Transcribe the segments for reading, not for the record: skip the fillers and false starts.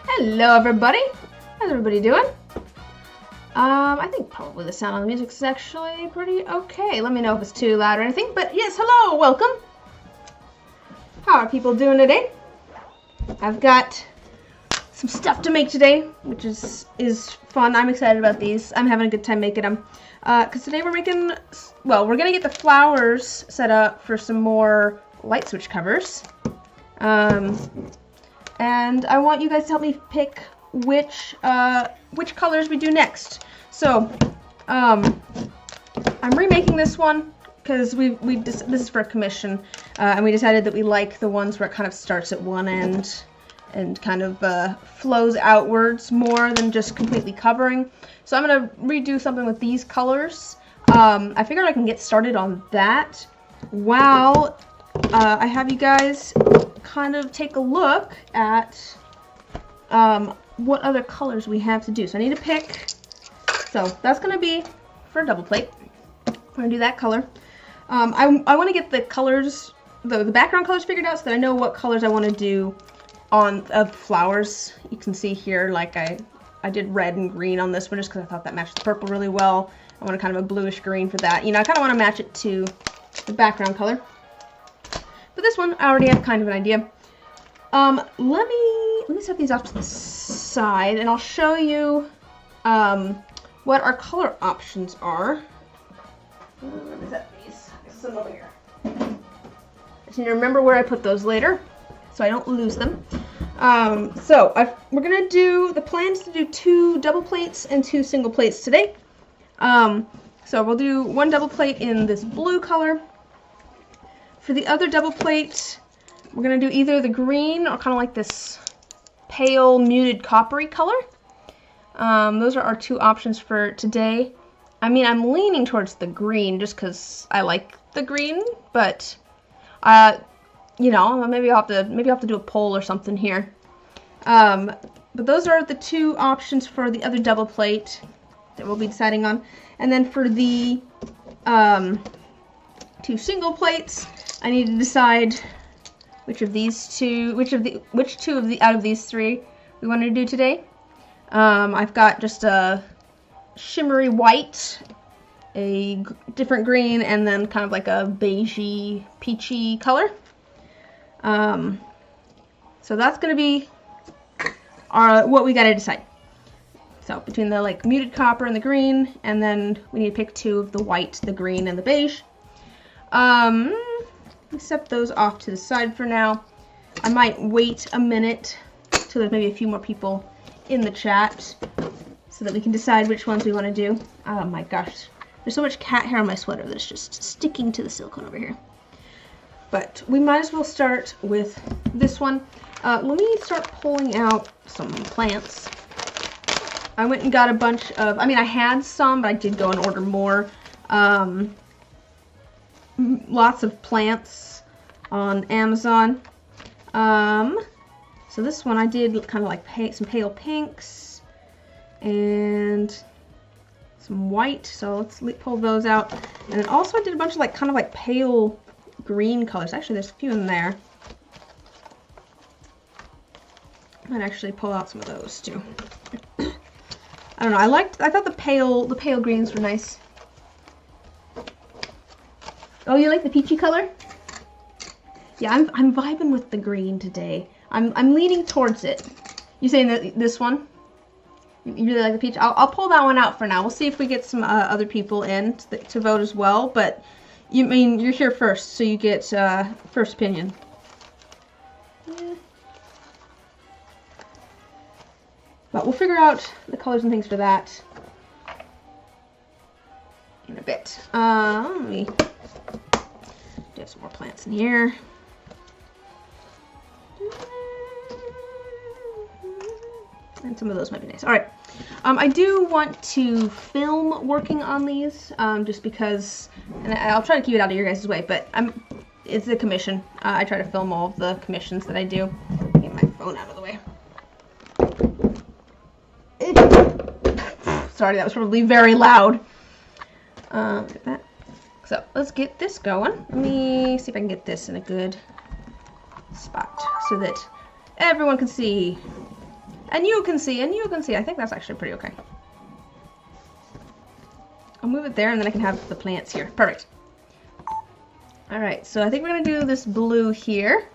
Hello everybody! How's everybody doing? I think probably the sound on the music is actually pretty okay. Let me know if it's too loud or anything, but yes, hello, welcome! How are people doing today? I've got some stuff to make today, which is fun. I'm excited about these. I'm having a good time making them. Because today we're making, well, we're going to get the flowers set up for some more light switch covers. And I want you guys to help me pick which colors we do next. So, I'm remaking this one because this is for a commission, and we decided that we like the ones where it kind of starts at one end and kind of flows outwards more than just completely covering. So I'm gonna redo something with these colors. I figured I can get started on that while I have you guys kind of take a look at what other colors we have to do. So I need to pick, so that's going to be for a double plate. I'm going to do that color. I want to get the colors, the background colors figured out so that I know what colors I want to do on flowers. You can see here, like I did red and green on this one just because I thought that matched the purple really well. I wanted kind of a bluish green for that. You know, I kind of want to match it to the background color. But this one, I already have kind of an idea. Let me set these off to the side, and I'll show you what our color options are. Let me set these. This is over here. I just need to remember where I put those later, so I don't lose them. We're gonna do the plan is to do 2 double plates and 2 single plates today. So we'll do 1 double plate in this blue color. For the other double plate, we're going to do either the green or kind of like this pale muted coppery color. Those are our 2 options for today. I mean, I'm leaning towards the green just because I like the green, but you know, maybe I'll have to do a poll or something here. But those are the 2 options for the other double plate that we'll be deciding on. And then for the 2 single plates, I need to decide which two out of these 3 we want to do today. I've got just a shimmery white, a different green, and then kind of like a beigey, peachy color. So that's gonna be what we gotta decide. So between the like muted copper and the green, and then we need to pick 2 of the white, the green, and the beige. Set those off to the side for now. I might wait a minute till there's maybe a few more people in the chat so that we can decide which ones we want to do. Oh my gosh, there's so much cat hair on my sweater that's just sticking to the silicone over here. But we might as well start with this one. Let me start pulling out some plants. I went and got a bunch of, I mean, I had some, but I did go and order more. Lots of plants on Amazon. So this one I did kind of like some pale pinks and some white. So let's pull those out. And then also I did a bunch of like kind of like pale green colors. Actually, there's a few in there. I might actually pull out some of those too. I don't know. I thought the pale greens were nice. Oh, you like the peachy color? Yeah, I'm vibing with the green today. I'm leaning towards it. You saying that this one? You really like the peach? I'll pull that one out for now. We'll see if we get some other people in to vote as well. But you're here first, so you get first opinion. Yeah. But we'll figure out the colors and things for that in a bit. Let me do some more plants in here. And some of those might be nice. All right. I do want to film working on these, just because, and I'll try to keep it out of your guys' way, but it's a commission. I try to film all of the commissions that I do. Get my phone out of the way. Sorry, that was probably very loud. Look at that. So let's get this going. Let me see if I can get this in a good spot so that everyone can see. And you can see, and you can see. I think that's actually pretty okay. I'll move it there, and then I can have the plants here. Perfect. Alright, so I think we're going to do this blue here.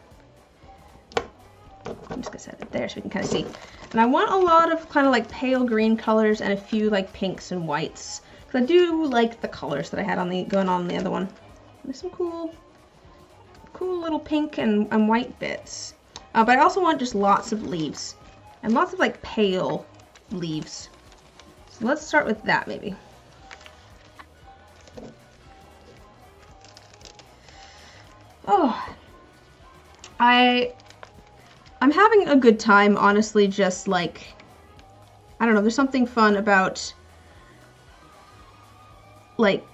I'm just going to set it there so we can kind of see. And I want a lot of kind of like pale green colors and a few like pinks and whites. Because I do like the colors that I had on the going on the other one. There's some cool little pink and white bits. But I also want just lots of leaves. And lots of like pale leaves. So let's start with that maybe. Oh, I'm having a good time, honestly, just like, I don't know, there's something fun about, like,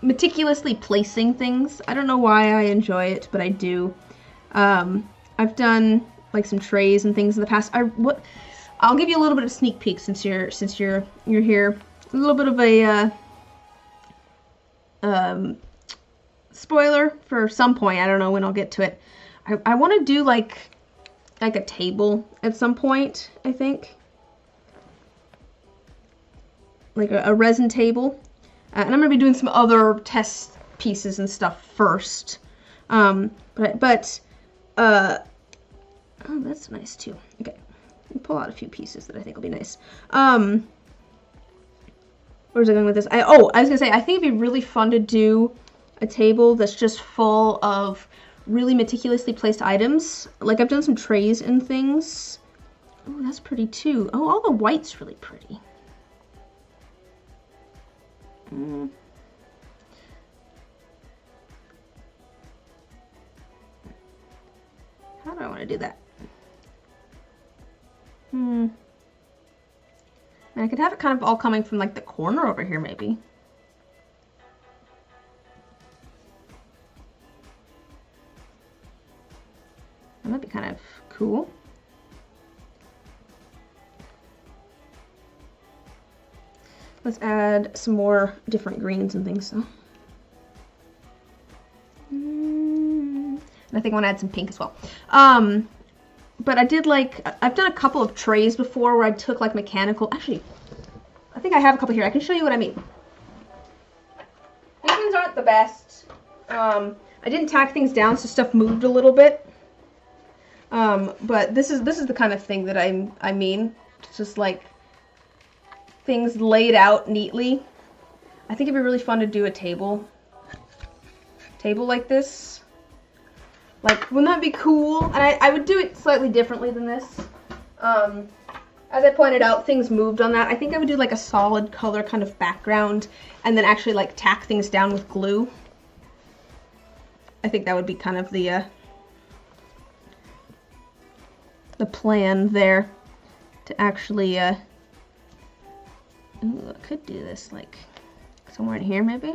meticulously placing things. I don't know why I enjoy it, but I do. I've done, like, some trays and things in the past. I'll give you a little bit of a sneak peek since you're here. A little bit of a, spoiler for some point. I don't know when I'll get to it. I want to do like a table at some point, I think. Like a resin table. And I'm going to be doing some other test pieces and stuff first. Oh, that's nice too. Okay. I'll pull out a few pieces that I think will be nice. Where's I going with this? I was going to say, I think it'd be really fun to do a table that's just full of really meticulously placed items. Like I've done some trays and things. Oh, that's pretty too. Oh, all the white's really pretty. How do I want to do that? And I could have it kind of all coming from like the corner over here maybe. That might be kind of cool. Let's add some more different greens and things. So, and I think I want to add some pink as well. But I did like, I've done a couple of trays before where I took like mechanical. Actually, I think I have a couple here. I can show you what I mean. These ones aren't the best. I didn't tack things down, so stuff moved a little bit. But this is the kind of thing that I mean. It's just like things laid out neatly. I think it'd be really fun to do a table like this. Like, wouldn't that be cool? And I would do it slightly differently than this. As I pointed out, things moved on that. I think I would do like a solid color kind of background and then actually like tack things down with glue. I think that would be kind of the plan there to actually, ooh, I could do this like somewhere in here maybe.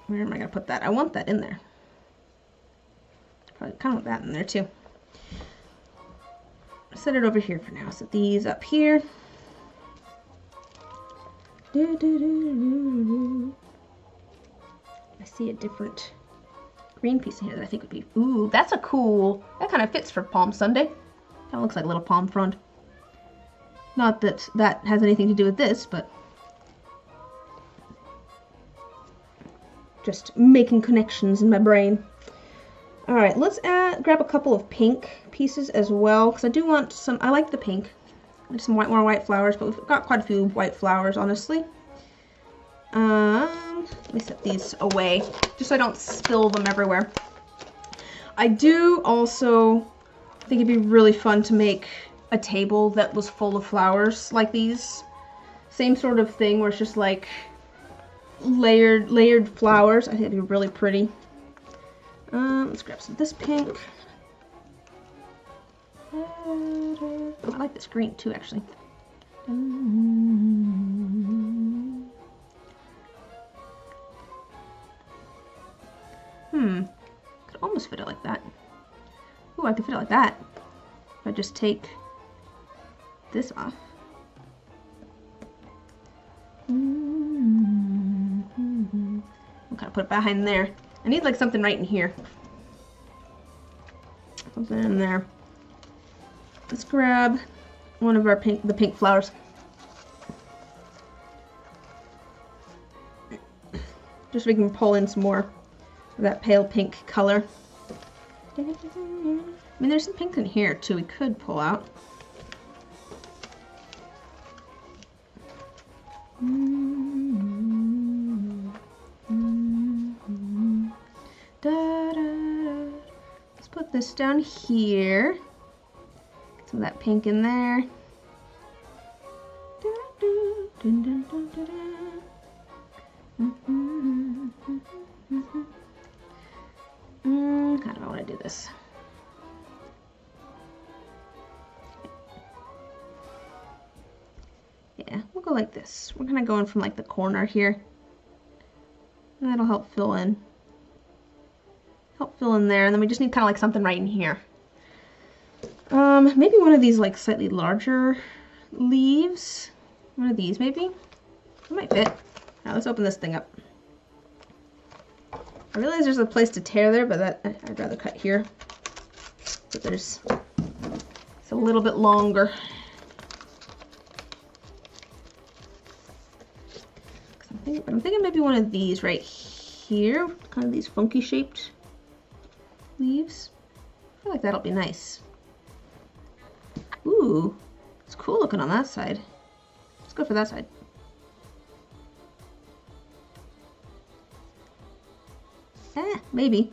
Where am I gonna put that? I want that in there. Probably kind of want that in there too. Set it over here for now. Set these up here. I see a different green piece in here that I think would be, ooh, that's a cool, that kind of fits for Palm Sunday. That looks like a little palm frond. Not that that has anything to do with this, but just making connections in my brain. All right, let's grab a couple of pink pieces as well, because I do want some, I like the pink. I want some more white flowers, but we've got quite a few white flowers, honestly. Let me set these away, just so I don't spill them everywhere. I do also think it'd be really fun to make a table that was full of flowers like these. Same sort of thing, where it's just like layered flowers. I think it'd be really pretty. Let's grab some of this pink. Oh, I like this green too, actually. Could almost fit it like that. Ooh, I could fit it like that. If I just take this off. I'll kind of put it behind there. I need like something right in here. Something in there. Let's grab one of our the pink flowers. Just so we can pull in some more of that pale pink color. I mean, there's some pink in here too we could pull out. Let's put this down here. Get some of that pink in there. Kind of want to do this. Yeah, we'll go like this. We're kind of going from like the corner here. And that'll help fill in. Help fill in there, and then we just need kind of like something right in here. Maybe one of these like slightly larger leaves. One of these maybe. It might fit. Now let's open this thing up. I realize there's a place to tear there, but that I'd rather cut here. But it's a little bit longer. I'm thinking maybe one of these right here, kind of these funky shaped leaves. I feel like that'll be nice. Ooh, it's cool looking on that side. Let's go for that side. Maybe.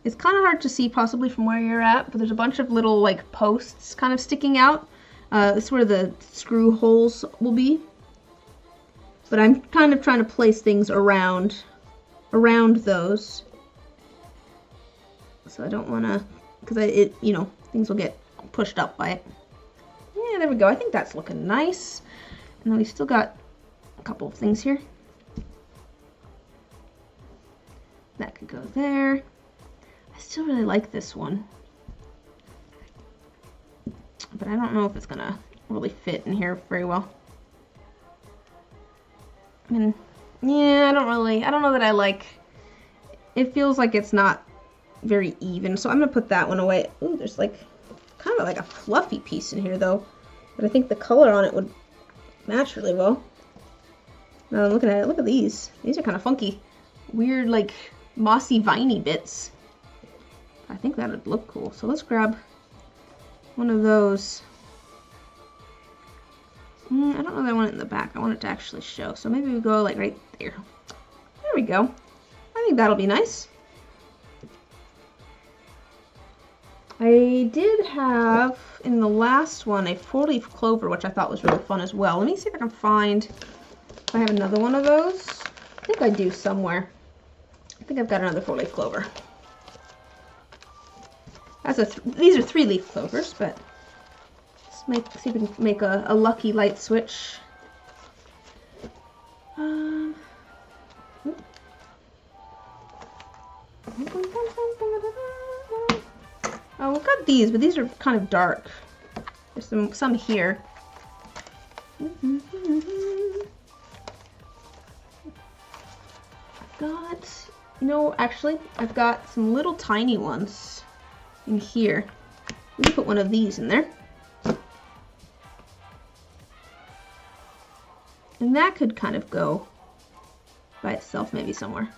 It's kind of hard to see possibly from where you're at, but there's a bunch of little like posts kind of sticking out. This is where the screw holes will be. But I'm kind of trying to place things around those. So I don't want to, because you know, things will get pushed up by it. Yeah, there we go. I think that's looking nice. And then we still got a couple of things here. That could go there. I still really like this one. But I don't know if it's gonna really fit in here very well. I mean, yeah, I don't know that I like, it feels like it's not very even, so I'm gonna put that one away. Ooh, there's like, kind of like a fluffy piece in here though, but I think the color on it would match really well. Now I'm looking at it, look at these. These are kind of funky. Weird, like, mossy, viney bits. I think that would look cool, so let's grab one of those. I don't know that I want it in the back. I want it to actually show. So maybe we go like right there. There we go. I think that'll be nice. I did have in the last one a 4-leaf clover, which I thought was really fun as well. Let me see if I can find if I have another one of those. I think I do somewhere. I think I've got another 4-leaf clover. These are 3-leaf clovers, but see if we can make a lucky light switch. Oh, we've got these, but these are kind of dark. There's some here. I've got, you know, actually, I've got some little tiny ones in here. We can put one of these in there. And that could kind of go by itself maybe somewhere.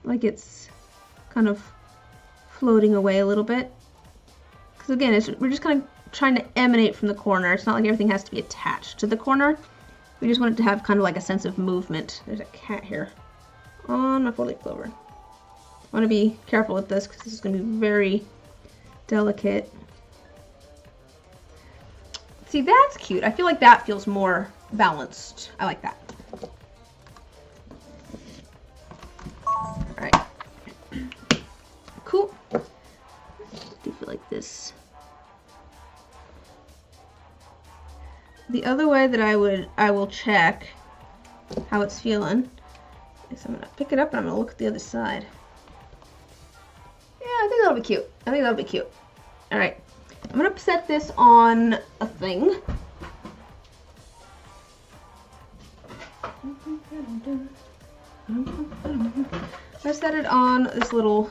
Like it's kind of floating away a little bit. Because again, we're just kind of trying to emanate from the corner. It's not like everything has to be attached to the corner. We just want it to have kind of like a sense of movement. There's a cat here on my 4-leaf clover. I want to be careful with this because this is going to be very delicate. See, that's cute. I feel like that feels more balanced. I like that. All right. Cool. I do feel like this. The other way that I will check how it's feeling is I'm gonna pick it up and I'm gonna look at the other side. Yeah, I think that'll be cute. I think that'll be cute. All right. I'm gonna set this on a thing. I set it on this little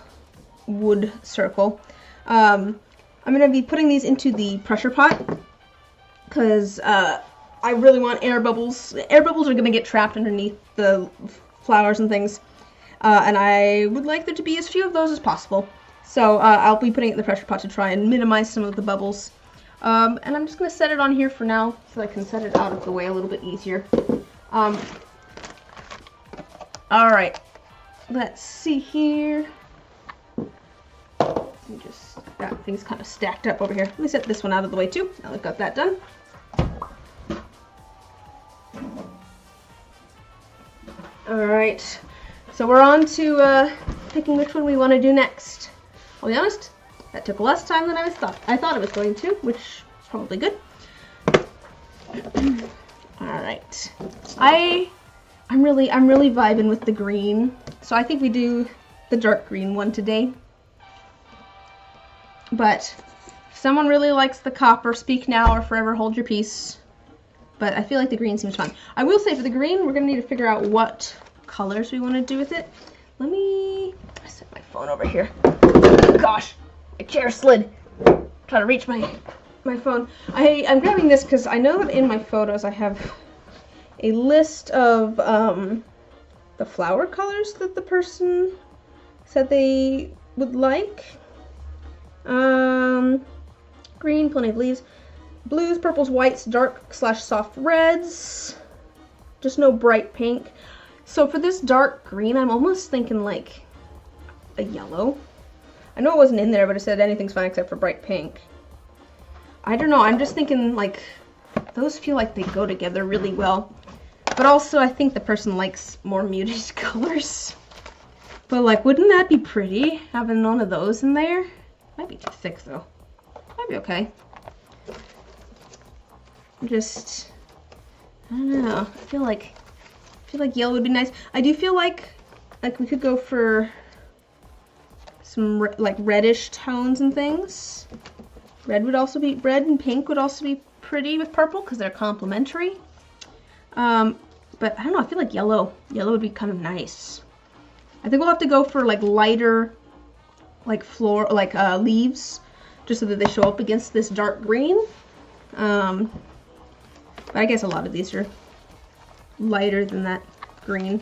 wood circle. I'm gonna be putting these into the pressure pot because I really want air bubbles. Air bubbles are gonna get trapped underneath the flowers and things, and I would like there to be as few of those as possible. So I'll be putting it in the pressure pot to try and minimize some of the bubbles. And I'm just gonna set it on here for now so I can set it out of the way a little bit easier. All right, let's see here. Let me just got things kind of stacked up over here. Let me set this one out of the way too. Now I've got that done. All right, so we're on to picking which one we want to do next. I'll be honest, that took less time than I thought it was going to, which is probably good. All right, I'm really vibing with the green, so I think we do the dark green one today. But if someone really likes the copper, speak now or forever hold your peace. But I feel like the green seems fun. I will say for the green, we're gonna need to figure out what colors we want to do with it. Let me set my phone over here. Gosh, my chair slid. Trying to reach my phone. I'm grabbing this because I know that in my photos I have a list of the flower colors that the person said they would like. Green, plenty of leaves. Blues, purples, whites, dark/soft reds. Just no bright pink. So for this dark green, I'm almost thinking like a yellow. I know it wasn't in there, but it said anything's fine except for bright pink. I don't know, I'm just thinking like those feel like they go together really well. But also I think the person likes more muted colors. But like, wouldn't that be pretty, having one of those in there? Might be too thick though. Might be okay. Just, I don't know. I feel like yellow would be nice. I do feel like we could go for some like reddish tones and things. Red and pink would also be pretty with purple because they're complementary. But I don't know. I feel like yellow would be kind of nice. I think we'll have to go for like lighter, like leaves, just so that they show up against this dark green. But I guess a lot of these are lighter than that green.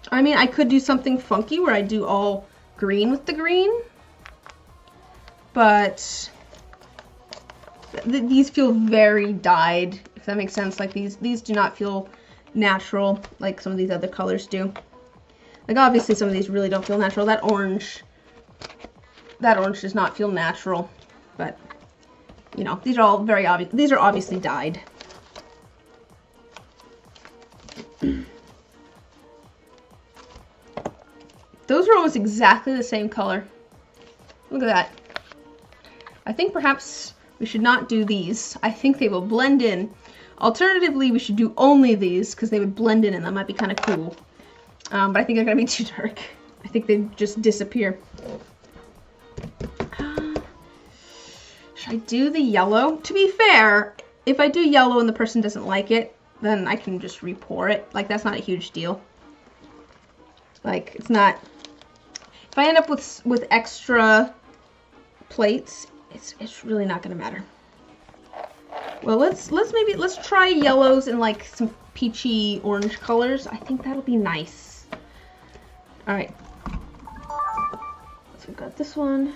I mean, I could do something funky where I do all green with the green, but these feel very dyed, if that makes sense. Like these do not feel natural like some of these other colors do. Like obviously some of these really don't feel natural. That orange does not feel natural, but you know, these are all very obvious. These are obviously dyed. Those are almost exactly the same color. Look at that. I think perhaps we should not do these. I think they will blend in. Alternatively, we should do only these because they would blend in and that might be kind of cool. But I think they're going to be too dark. I think they just disappear. Should I do the yellow? To be fair, if I do yellow and the person doesn't like it, then I can just re-pour it. Like, that's not a huge deal. Like, it's not... If I end up with extra plates, it's really not going to matter. Well, let's try yellows and like some peachy orange colors. I think that'll be nice. All right. So we've got this one.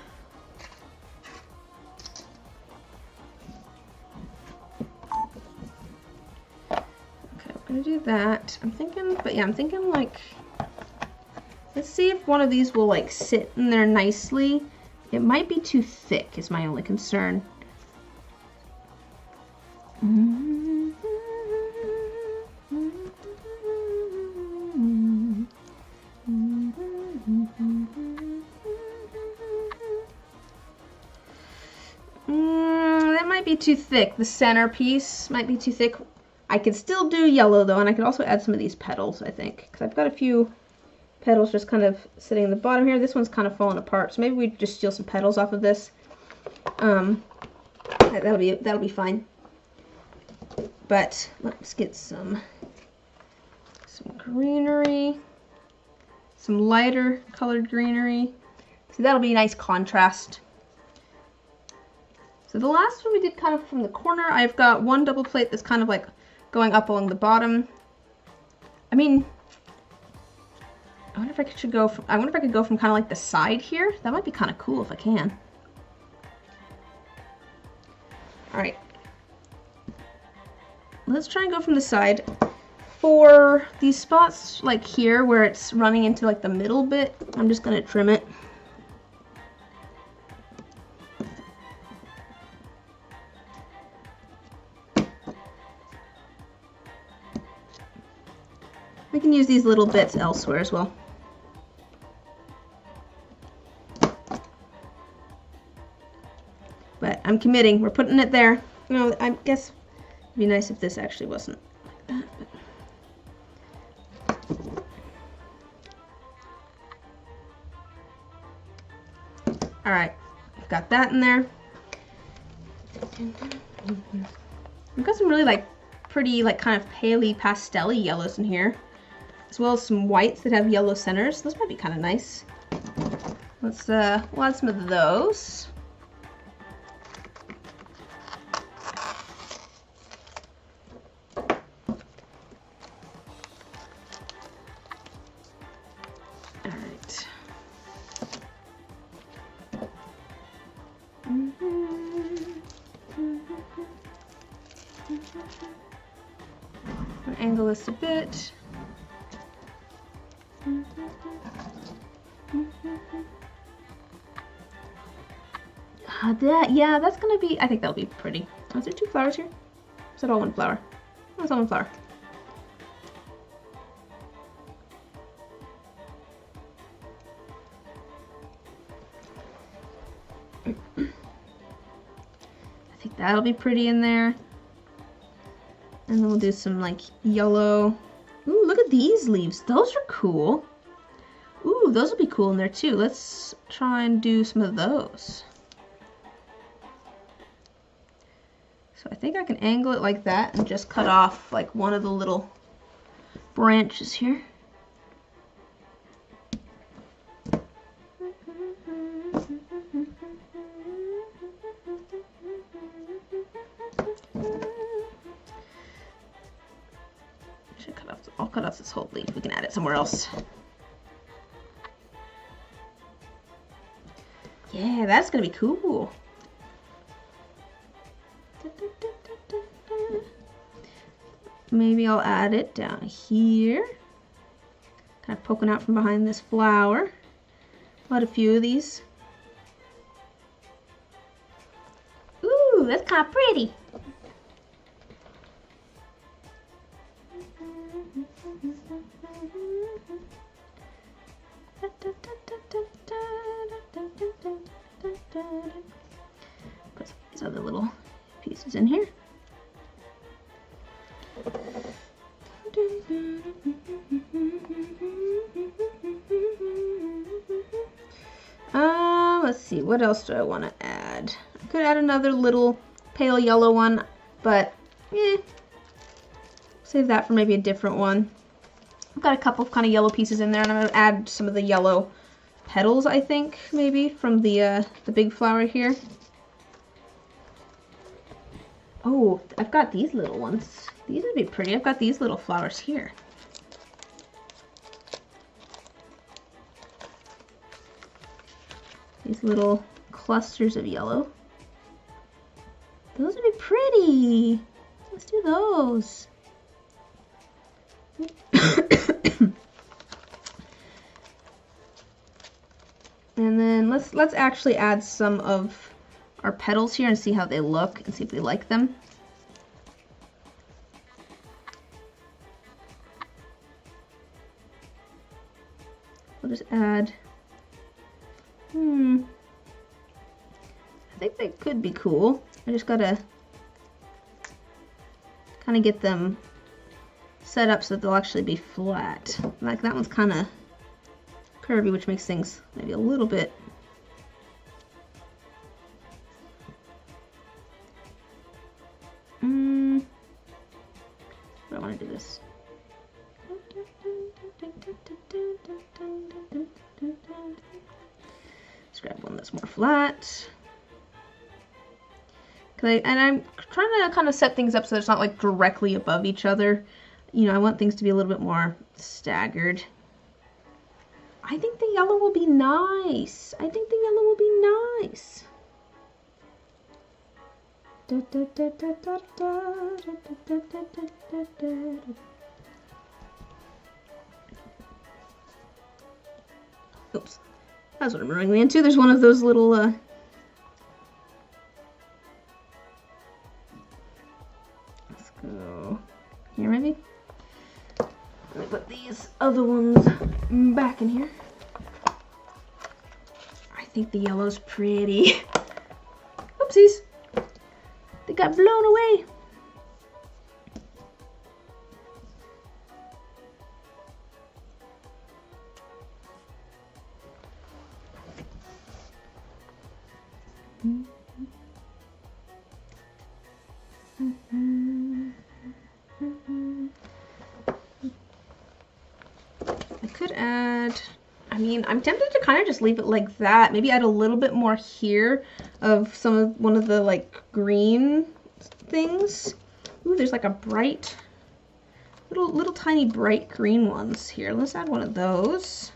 Okay, we're gonna do that. I'm thinking like, let's see if one of these will like sit in there nicely. It might be too thick is my only concern. That might be too thick. The center piece might be too thick. I could still do yellow though, and I could also add some of these petals, I think, because I've got a few petals just kind of sitting in the bottom here. This one's kind of falling apart, so maybe we just steal some petals off of this. That'll be fine. But let's get some greenery, some lighter colored greenery. See, that'll be a nice contrast. So the last one we did kind of from the corner. I've got one double plate that's kind of like going up along the bottom. I mean, I wonder if I could go from kind of like the side here. That might be kind of cool if I can. All right. Let's try and go from the side. For these spots like here where it's running into like the middle bit, I'm just gonna trim it. We can use these little bits elsewhere as well. But I'm committing, we're putting it there. You know, I guess it'd be nice if this actually wasn't like that. But... Alright, I've got that in there. We've got some really like pretty like kind of paley pastel-y yellows in here, as well as some whites that have yellow centers. Those might be kind of nice. Let's we'll add some of those. Alright. I'll angle this a bit. Yeah, that's gonna be, I think that'll be pretty. Oh, is there two flowers here? Is that all one flower? Oh, it's all one flower. I think that'll be pretty in there. And then we'll do some like yellow. Ooh, look at these leaves. Those are cool. Ooh, those will be cool in there too. Let's try and do some of those. So I think I can angle it like that and just cut off like one of the little branches here. I'll cut off this whole leaf. We can add it somewhere else. Yeah, that's gonna be cool. Maybe I'll add it down here. Kind of poking out from behind this flower. I'll add a few of these. Ooh, that's kind of pretty. Put some of these other little pieces in here. Let's see, what else do I want to add? I could add another little pale yellow one, but save that for maybe a different one. I've got a couple of kind of yellow pieces in there, and I'm going to add some of the yellow petals, I think, maybe, from the big flower here. Oh, I've got these little ones. These would be pretty. I've got these little flowers here. These little clusters of yellow. Those would be pretty. Let's do those. And then let's actually add some of our petals here and see how they look and see if we like them. We'll just add, I think they could be cool. I just gotta kind of get them set up so that they'll actually be flat. Like that one's kind of curvy, which makes things maybe a little bit. But I want to do this. Let's grab one that's more flat. And I'm trying to kind of set things up so it's not like directly above each other. You know, I want things to be a little bit more staggered. I think the yellow will be nice. I think the yellow will be nice. Oops. That's what I'm running into. There's one of those little, let's go here maybe. Let me put these other ones back in here. I think the yellow's pretty. Oopsies. They got blown away. I could add, I mean, I'm tempted to kind of just leave it like that. Maybe add a little bit more here of one of the like green things. Ooh, there's like a bright, little tiny bright green ones here. Let's add one of those.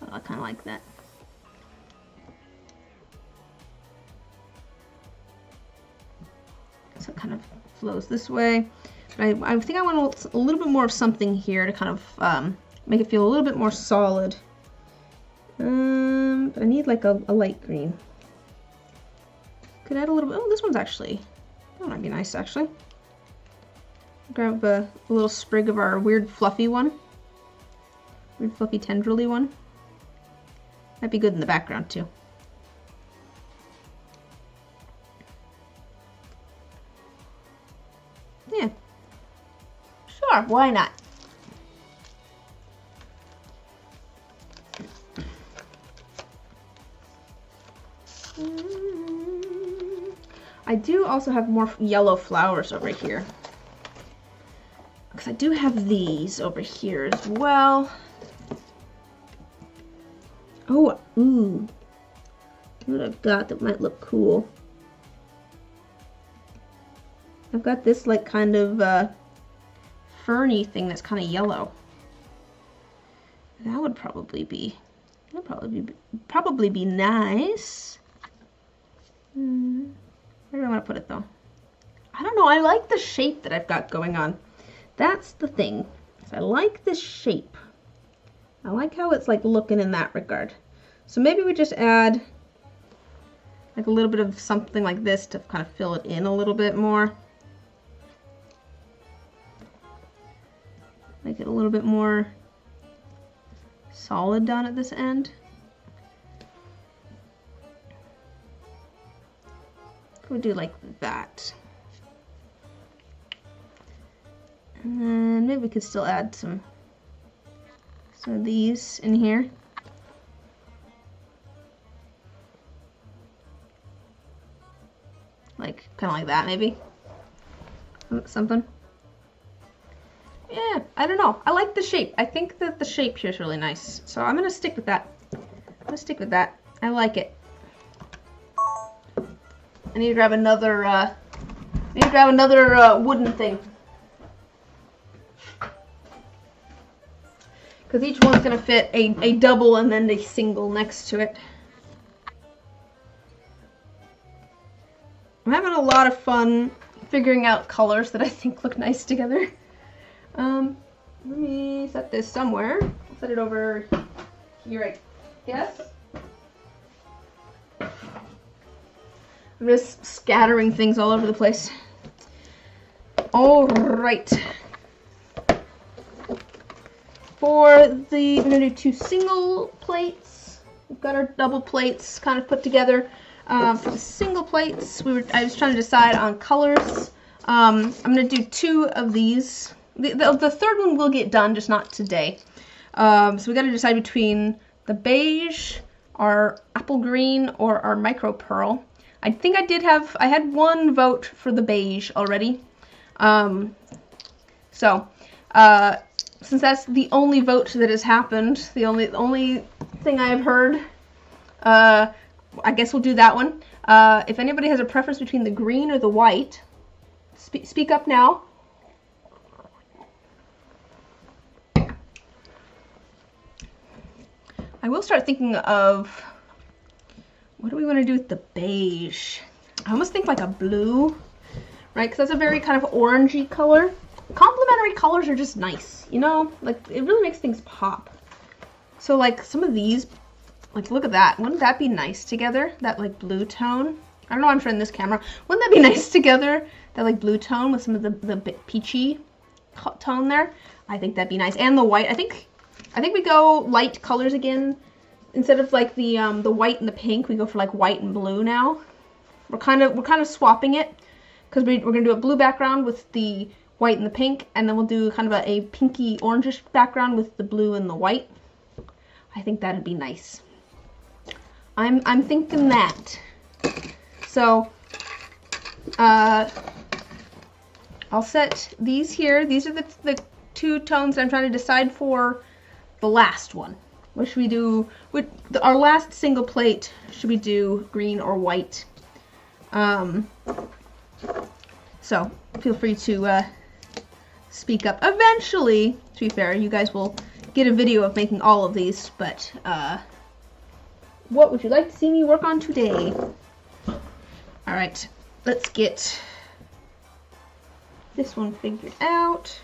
Oh, I kind of like that. So it kind of flows this way. But I think I want a little bit more of something here to kind of make it feel a little bit more solid. But I need like a light green. Could add a little bit. Oh, this one's actually, that might be nice actually. Grab a little sprig of our weird fluffy one. Weird fluffy tendrily one. Might be good in the background too. Yeah. Sure, why not? I do also have more yellow flowers over here. Because I do have these over here as well. Oh, ooh. What I've got that might look cool. I've got this like kind of ferny thing that's kind of yellow. That would probably be nice. Where do I want to put it though? I don't know. I like the shape that I've got going on. That's the thing. I like this shape. I like how it's like looking in that regard. So maybe we just add like a little bit of something like this to kind of fill it in a little bit more. Make it a little bit more solid down at this end. We'll do like that. And then maybe we could still add some of these in here. Like, kind of like that maybe. Something. Yeah, I don't know. I like the shape. I think that the shape here is really nice. So I'm going to stick with that. I'm going to stick with that. I like it. I need to grab another, wooden thing. Because each one's going to fit a double and then a single next to it. I'm having a lot of fun figuring out colors that I think look nice together. Let me set this somewhere. I'll set it over here, I guess. I'm just scattering things all over the place. All right. We're gonna do 2 single plates. we've got our double plates kind of put together. For the single plates, I was trying to decide on colors. I'm going to do 2 of these. The third one will get done, just not today. So we got to decide between the beige, our apple green, or our micro pearl. I think I had 1 vote for the beige already. Since that's the only vote that has happened, the only thing I have heard, I guess we'll do that one. If anybody has a preference between the green or the white, speak up now. I will start thinking of, what do we want to do with the beige? I almost think like a blue, right? Because that's a very kind of orangey color. Complementary colors are just nice, you know? Like, it really makes things pop. So, like, some of these, like, look at that. Wouldn't that be nice together? That, like, blue tone. I don't know, I'm sure in this camera. Wouldn't that be nice together? That, like, blue tone with some of the bit peachy tone there. I think that'd be nice. And the white. I think we go light colors again. Instead of like the white and the pink, we go for like white and blue now. We're kind of swapping it because we're gonna do a blue background with the white and the pink, and then we'll do kind of a pinky orangish background with the blue and the white. I think that'd be nice. I'm thinking that. So I'll set these here. These are the 2 tones I'm trying to decide for the last one. What should we do? Our last single plate, should we do green or white? So feel free to speak up. Eventually, to be fair, you guys will get a video of making all of these, but what would you like to see me work on today? Alright, let's get this one figured out.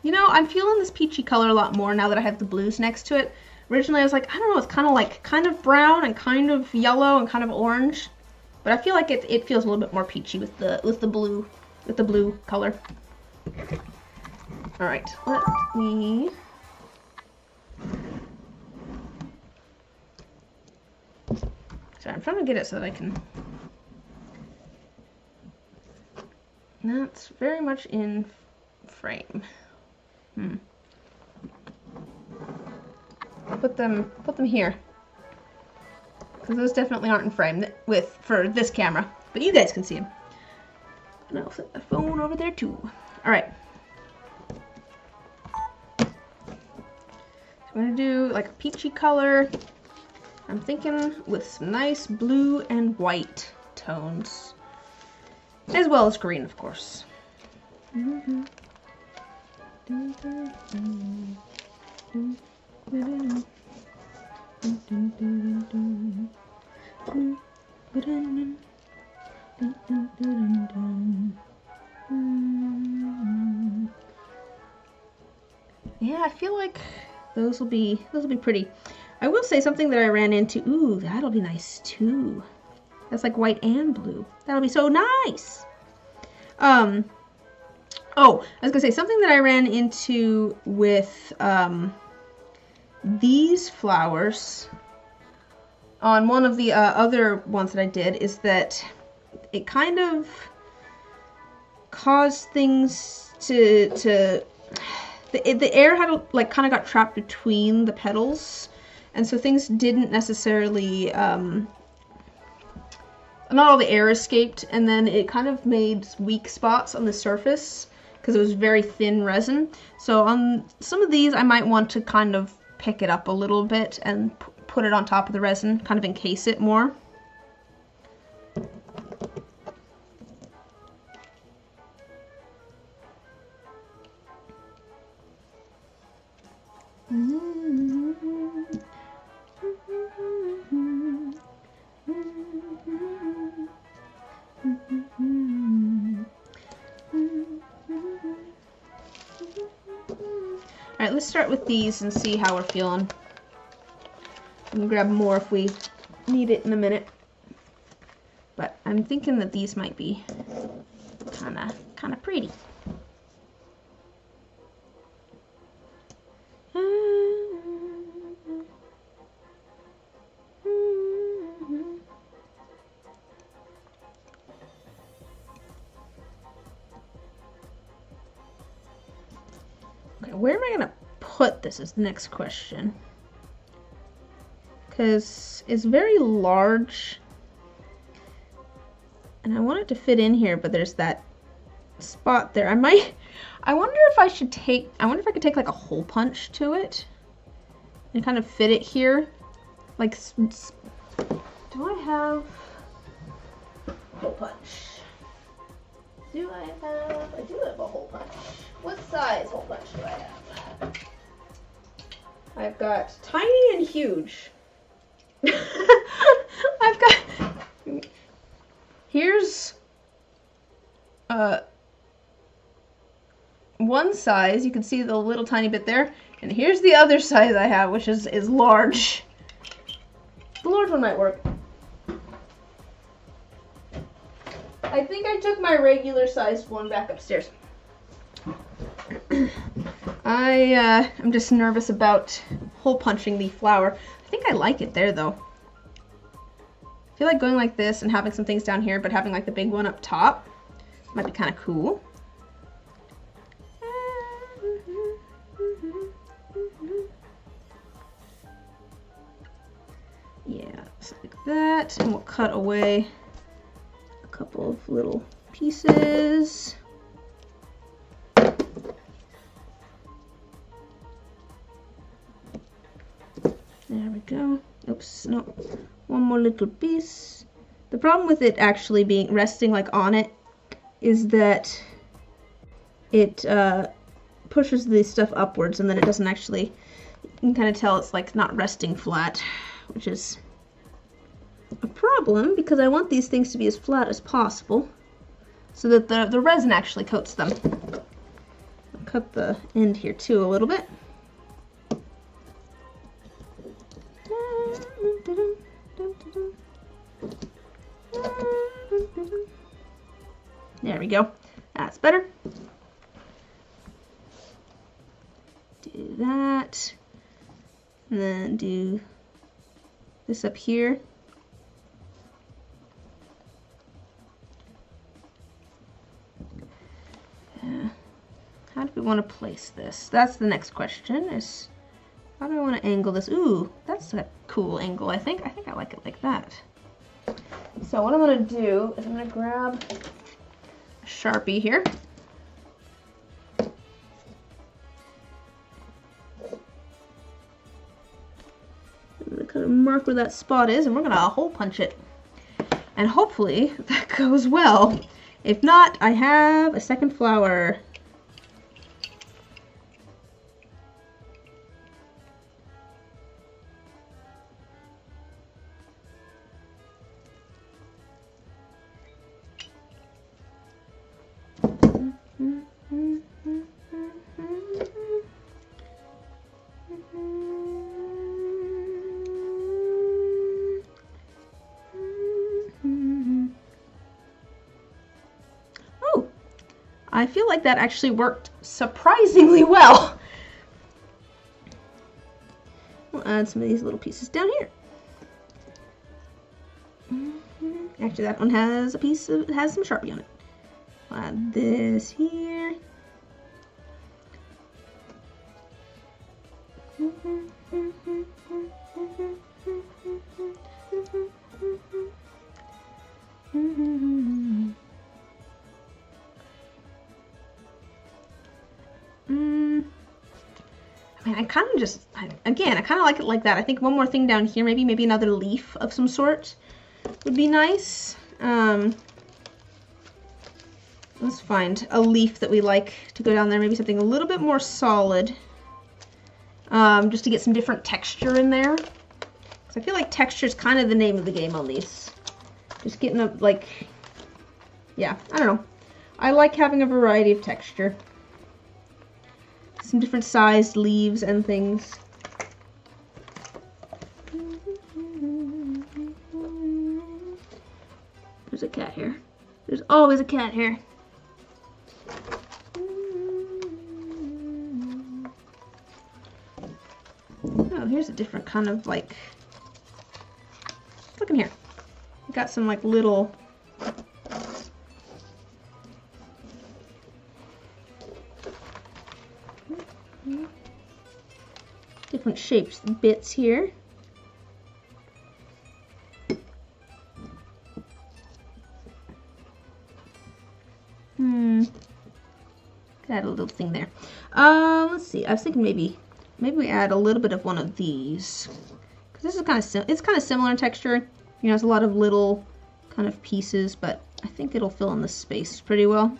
You know, I'm feeling this peachy color a lot more now that I have the blues next to it. Originally I was like, I don't know, it's kind of brown and kind of yellow and kind of orange. But I feel like it feels a little bit more peachy with the blue color. Alright, let me sorry, I'm trying to get it so that I can. That's very much in frame. Put them here, because those definitely aren't in frame for this camera, but you guys can see them. And I'll set the phone over there too. All right. So I'm gonna do like a peachy color. I'm thinking with some nice blue and white tones, as well as green, of course. Yeah, I feel like those will be pretty. I will say something that I ran into. Ooh, that'll be nice too. That's like white and blue. That'll be so nice. Oh, I was gonna say something that I ran into with these flowers on one of the other ones that I did is that it kind of caused things to the air had like kind of got trapped between the petals, and so things didn't necessarily not all the air escaped, and then it kind of made weak spots on the surface because it was very thin resin. So on some of these I might want to kind of pick it up a little bit and put it on top of the resin, kind of encase it more. Alright, let's start with these and see how we're feeling. We can grab more if we need it in a minute. But I'm thinking that these might be kind of pretty. Okay, where am I gonna put this is the next question. Because it's very large. And I want it to fit in here, but there's that spot there. I wonder if I could take like a hole punch to it and kind of fit it here. Like, do I have hole punch? I do have a hole punch. What size hole punch do I have? I've got tiny and huge. I've got, here's one size, you can see the little tiny bit there, and here's the other size I have, which is large. The large one might work. I think I took my regular sized one back upstairs. I'm just nervous about hole punching the flower. I think I like it there though. I feel like going like this and having some things down here, but having like the big one up top might be kind of cool. Yeah, just like that, and we'll cut away a couple of little pieces. There we go. Oops, no. One more little piece. The problem with it actually being resting like on it is that it pushes the stuff upwards, and then it doesn't actually, you can kind of tell it's like not resting flat, which is a problem because I want these things to be as flat as possible so that the resin actually coats them. I'll cut the end here too a little bit. There we go. That's better. Do that. And then do this up here. How do we want to place this? That's the next question, is how do I want to angle this? Ooh, that's a cool angle, I think. I think I like it like that. So what I'm going to do is I'm going to grab a Sharpie here. I'm going to kind of mark where that spot is, and we're going to hole punch it. And hopefully that goes well. If not, I have a second flower. I feel like that actually worked surprisingly well. We'll add some of these little pieces down here. Actually, that one has a piece of, has some Sharpie on it. We'll add this here. I kind of just, again, I kind of like it like that. I think one more thing down here, maybe another leaf of some sort would be nice. Let's find a leaf that we like to go down there, maybe something a little bit more solid, just to get some different texture in there. Because I feel like texture is kind of the name of the game on these. Just getting a, like, yeah, I don't know. I like having a variety of texture. Some different sized leaves and things. There's a cat here. There's always a cat here. Oh, here's a different kind of like, look in here. We got some like little Different shapes, bits here. Add a little thing there. Let's see. I was thinking maybe we add a little bit of one of these, because this is kind of similar in texture. You know, it's a lot of little kind of pieces, but I think it'll fill in the space pretty well.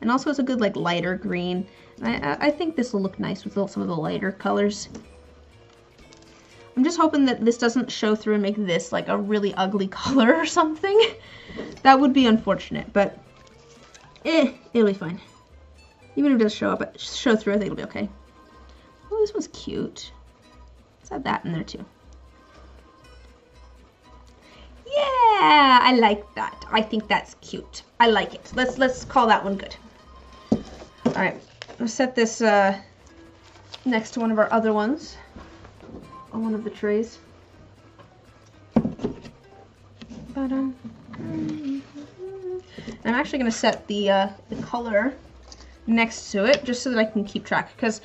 And also it's a good like lighter green. I think this will look nice with some of the lighter colors. I'm just hoping that this doesn't show through and make this like a really ugly color or something. That would be unfortunate, but it'll be fine. Even if it does show through, I think it'll be okay. Oh, this one's cute. Let's add that in there too. Yeah, I like that. I think that's cute. I like it. Let's call that one good. All right, I'll set this next to one of our other ones on one of the trays. I'm actually going to set the color next to it just so that I can keep track, because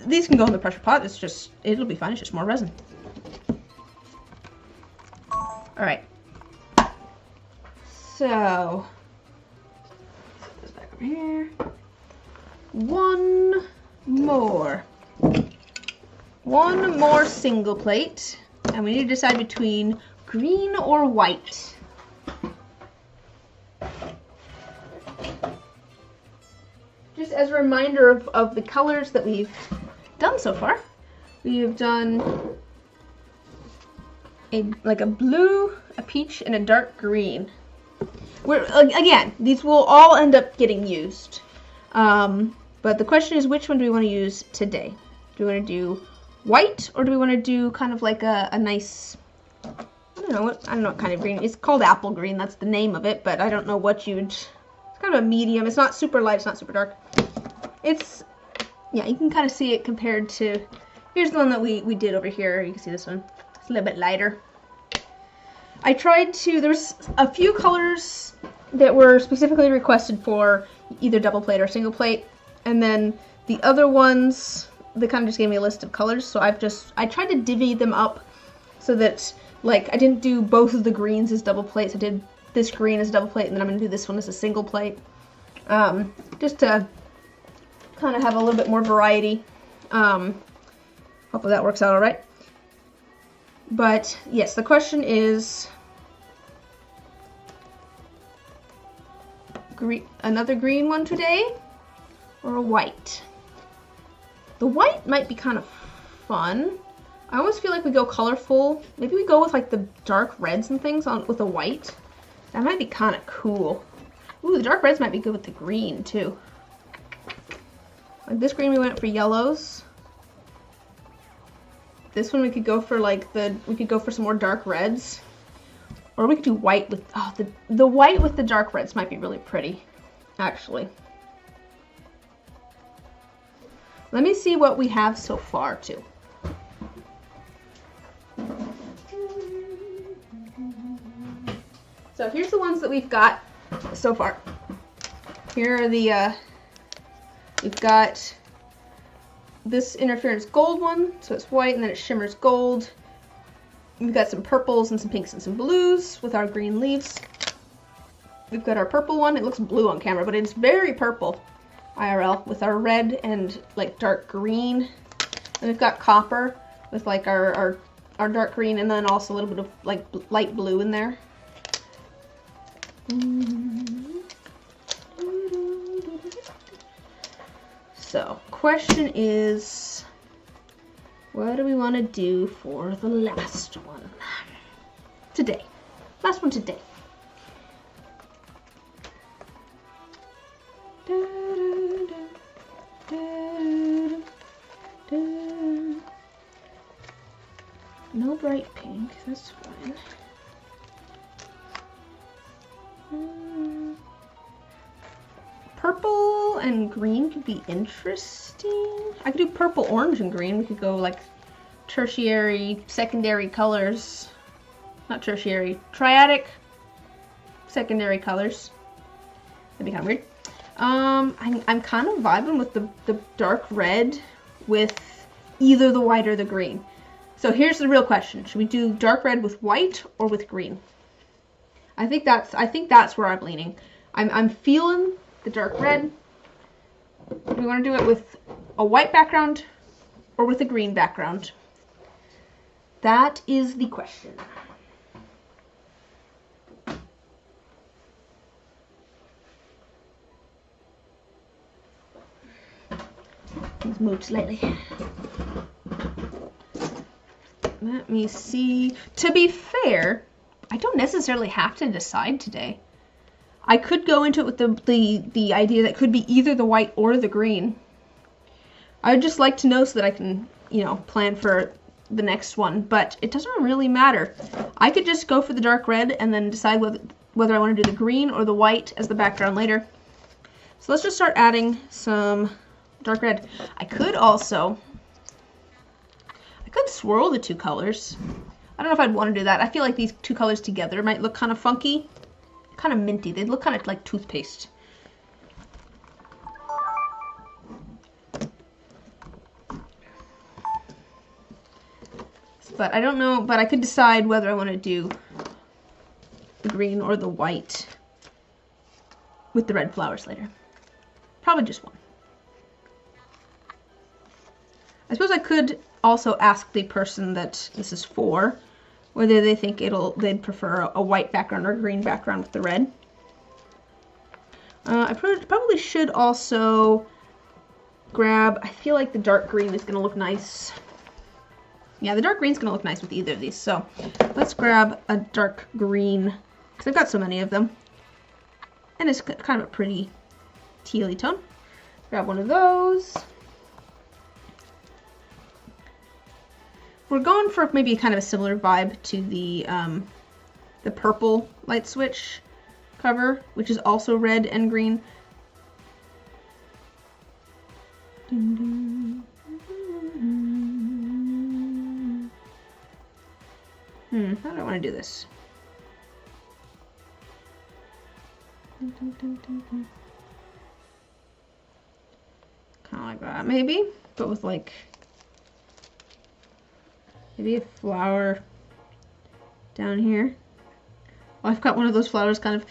these can go in the pressure pot. It'll be fine. It's just more resin. All right. So put this back over here. One more single plate, and we need to decide between green or white. Just as a reminder of the colors that we've done so far, we have done a blue, a peach, and a dark green. Again, these will all end up getting used. But the question is, which one do we want to use today? Do we want to do white, or do we want to do kind of like a nice, I don't know what kind of green. It's called apple green. That's the name of it, but I don't know what it's kind of a medium. It's not super light. It's not super dark. Yeah, you can kind of see it compared to, here's the one that we did over here. You can see this one. It's a little bit lighter. There's a few colors that were specifically requested for either double plate or single plate, and then the other ones, they kind of just gave me a list of colors, so I tried to divvy them up so that, like, I didn't do both of the greens as double plates. I did this green as a double plate, and then I'm going to do this one as a single plate, just to kind of have a little bit more variety. Hopefully that works out all right. But yes, the question is another green one today, or a white? The white might be kind of fun. I almost feel like we go colorful. Maybe we go with like the dark reds and things with the white. That might be kind of cool. Ooh, the dark reds might be good with the green too. Like this green, we went for yellows. This one we could go for some more dark reds. Or we could do white with, the white with the dark reds might be really pretty, actually. Let me see what we have so far too. So here's the ones that we've got so far. Here are the, we've got this interference gold one, so it's white and then it shimmers gold. We've got some purples and some pinks and some blues with our green leaves. We've got our purple one. It looks blue on camera, but it's very purple IRL with our red and like dark green. And we've got copper with like our dark green, and then also a little bit of like light blue in there. So, question is, what do we want to do for the last one today? Last one today. No bright pink, that's fine. Purple and green could be interesting. I could do purple, orange, and green. We could go like tertiary, secondary colors. Not tertiary, triadic, secondary colors. That'd be kind of weird. I'm kind of vibing with the dark red with either the white or the green. So here's the real question. Should we do dark red with white or with green? I think that's where I'm leaning. I'm feeling the dark red. Do we want to do it with a white background or with a green background? That is the question. Things moved slightly. Let me see. To be fair, I don't necessarily have to decide today. I could go into it with the idea that it could be either the white or the green. I would just like to know so that I can, you know, plan for the next one, but it doesn't really matter. I could just go for the dark red and then decide whether I want to do the green or the white as the background later. So let's just start adding some dark red. I could swirl the two colors. I don't know if I'd want to do that. I feel like these two colors together might look kind of funky, kind of minty. They look kind of like toothpaste. But I don't know, but I could decide whether I want to do the green or the white with the red flowers later. Probably just one. I suppose I could also ask the person that this is for whether they think they'd prefer a white background or a green background with the red. I probably should also grab, I feel like the dark green is going to look nice. Yeah, the dark green's going to look nice with either of these. So let's grab a dark green, because I've got so many of them. And it's kind of a pretty tealy tone. Grab one of those. We're going for maybe kind of a similar vibe to the purple light switch cover, which is also red and green. How do I want to do this? Kind of like that, maybe, but with like maybe a flower down here. Well, I've got one of those flowers kind of,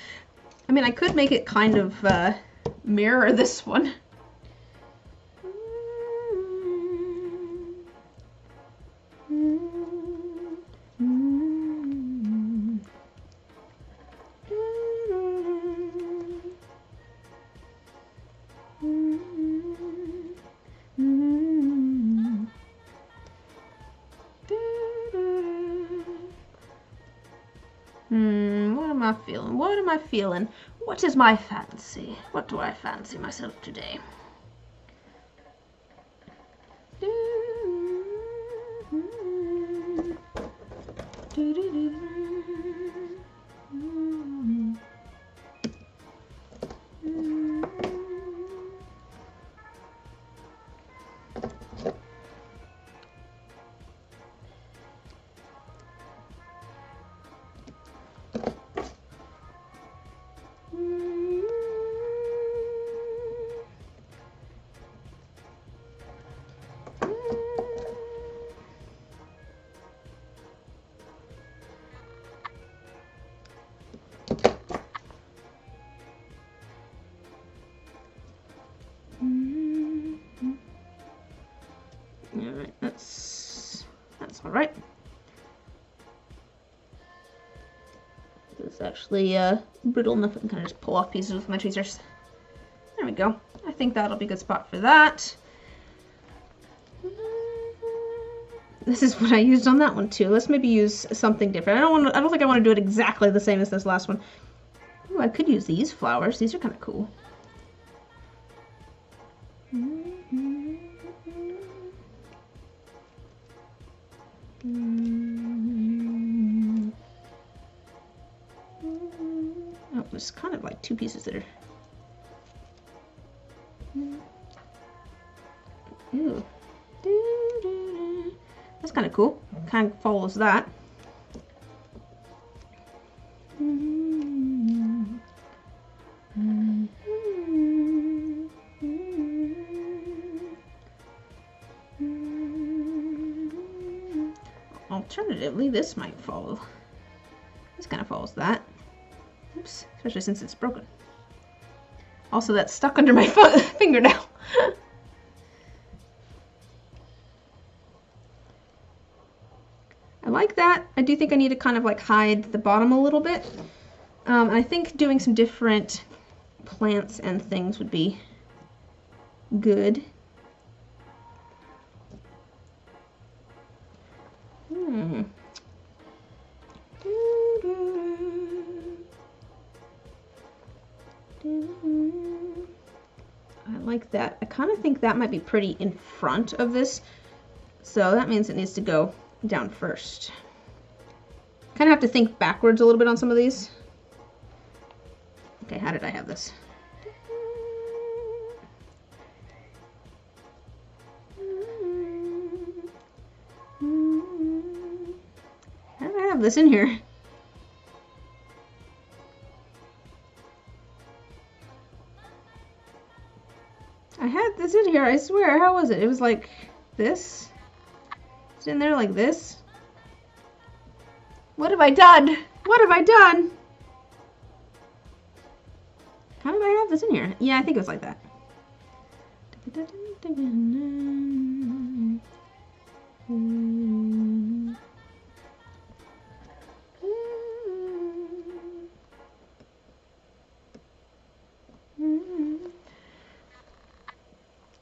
I mean, I could make it kind of mirror this one. What am I feeling? What is my fancy? What do I fancy myself today? Alright, that's alright. It's actually brittle enough I can kind of just pull off pieces with my tweezers. There we go. I think that'll be a good spot for that. This is what I used on that one too. Let's maybe use something different. I don't think I want to do it exactly the same as this last one. Ooh, I could use these flowers. These are kind of cool. Oh, there's kind of like two pieces that are. Ooh. That's kind of cool. Kind of follows that. Alternatively, this might follow. This kind of follows that. Oops, especially since it's broken. Also, that's stuck under my finger now. I like that. I do think I need to kind of like hide the bottom a little bit. And I think doing some different plants and things would be good. I like that. I kind of think that might be pretty in front of this. So that means it needs to go down first. Kind of have to think backwards a little bit on some of these. Okay, how did I have this? How did I have this in here? I had this in here, I swear. How was it? It was like this. It's in there like this. What have I done? What have I done? How did I have this in here? Yeah, I think it was like that.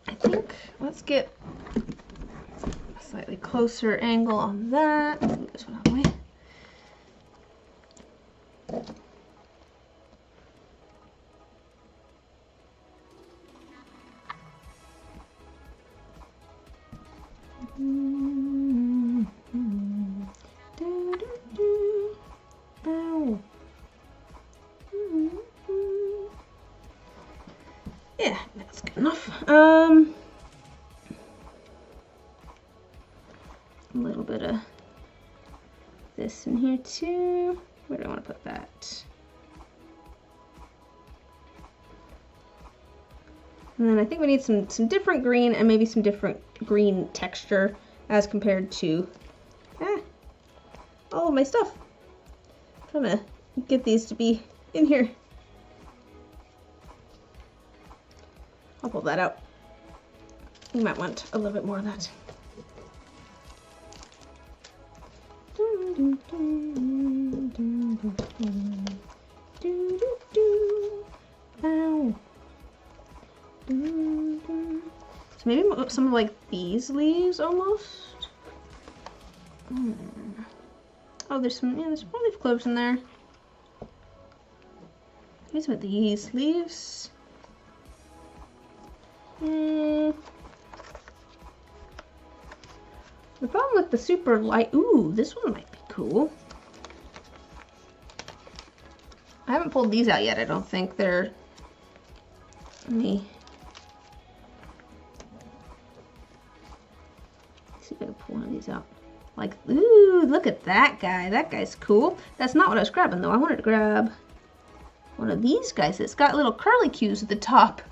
I think let's get a slightly closer angle on that. Move this one out of the way. Yeah, that's good enough. A little bit of this in here too. Where do I want to put that? And then I think we need some different green and maybe some different green texture as compared to all of my stuff. I'm trying to get these to be in here. I'll pull that out. You might want a little bit more of that. So maybe some of like these leaves almost. Oh, there's some more leaf cloves in there. Maybe some of these leaves. The problem with the super light, ooh, this one might be cool. I haven't pulled these out yet, I don't think. They're, let me see if I can pull one of these out. Like, ooh, look at that guy. That guy's cool. That's not what I was grabbing though. I wanted to grab one of these guys that's got little curly cues at the top.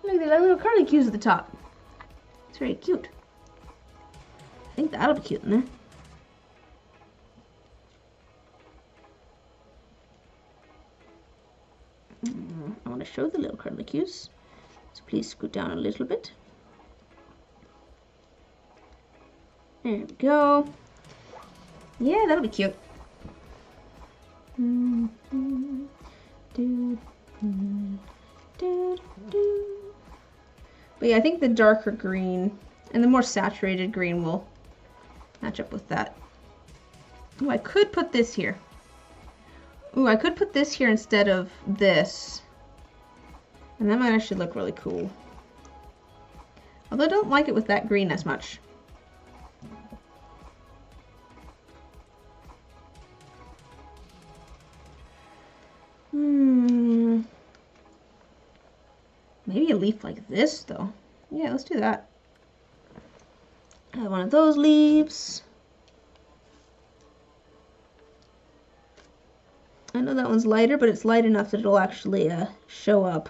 Look at that little curly cues at the top. It's very cute. I think that'll be cute in there. I want to show the little curly cues. So please scoot down a little bit. There we go. Yeah, that'll be cute. But yeah, I think the darker green and the more saturated green will match up with that. Oh, I could put this here. Ooh, I could put this here instead of this. And that might actually look really cool. Although I don't like it with that green as much. Maybe a leaf like this, though. Yeah, let's do that. I have one of those leaves. I know that one's lighter, but it's light enough that it'll actually show up.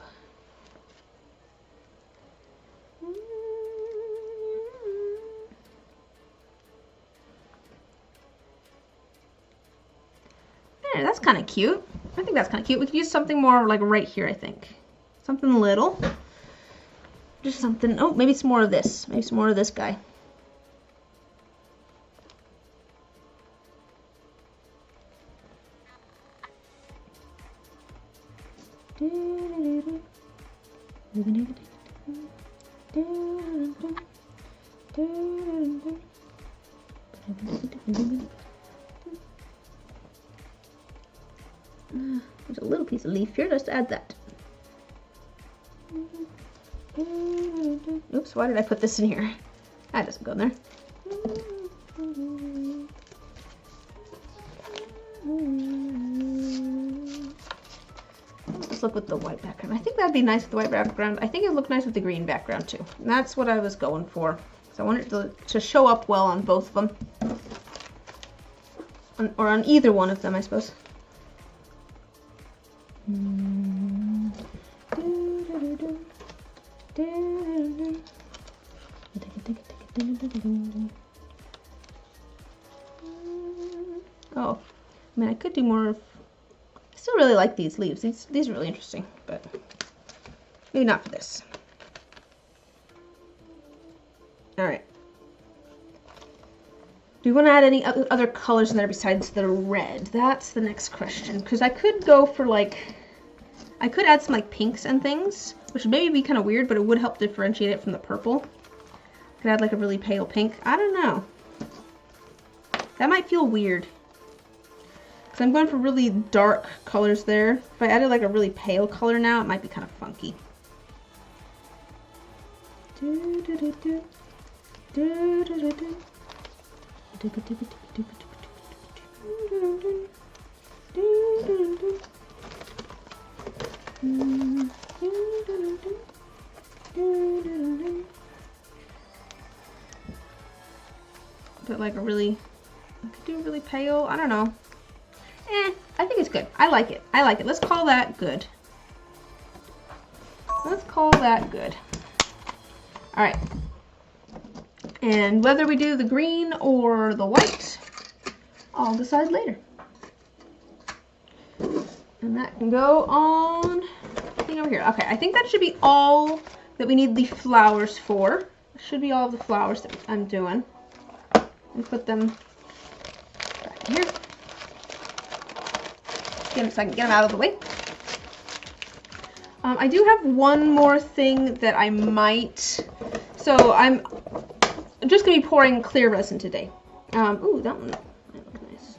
There, that's kind of cute. I think that's kind of cute. We could use something more like right here, I think. Something little. Just something, oh, maybe some more of this. Maybe some more of this guy. There's a little piece of leaf here. Let's add that. Oops, why did I put this in here? That doesn't go in there. Let's look with the white background. I think that'd be nice with the white background. I think it'd look nice with the green background too. And that's what I was going for. So I want it to show up well on both of them. Or on either one of them, I suppose. Oh, I mean, I could do more of... I still really like these leaves. These are really interesting, but maybe not for this. Alright. Do you want to add any other colors in there besides the red? That's the next question. Because I could go for like... I could add some like pinks and things, which would maybe be kind of weird, but it would help differentiate it from the purple. Could add like a really pale pink. I don't know. That might feel weird. Because I'm going for really dark colors there. If I added like a really pale color now, it might be kind of funky. But like a really, I could do a really pale, I don't know. I think it's good. I like it. I like it. Let's call that good. Let's call that good. Alright. And whether we do the green or the white, I'll decide later. And that can go on thing over here. Okay, I think that should be all that we need the flowers for. That should be all the flowers that I'm doing. And put them back in here. So I can get them out of the way. I do have one more thing that I might... So I'm just going to be pouring clear resin today. Ooh, that one might look nice.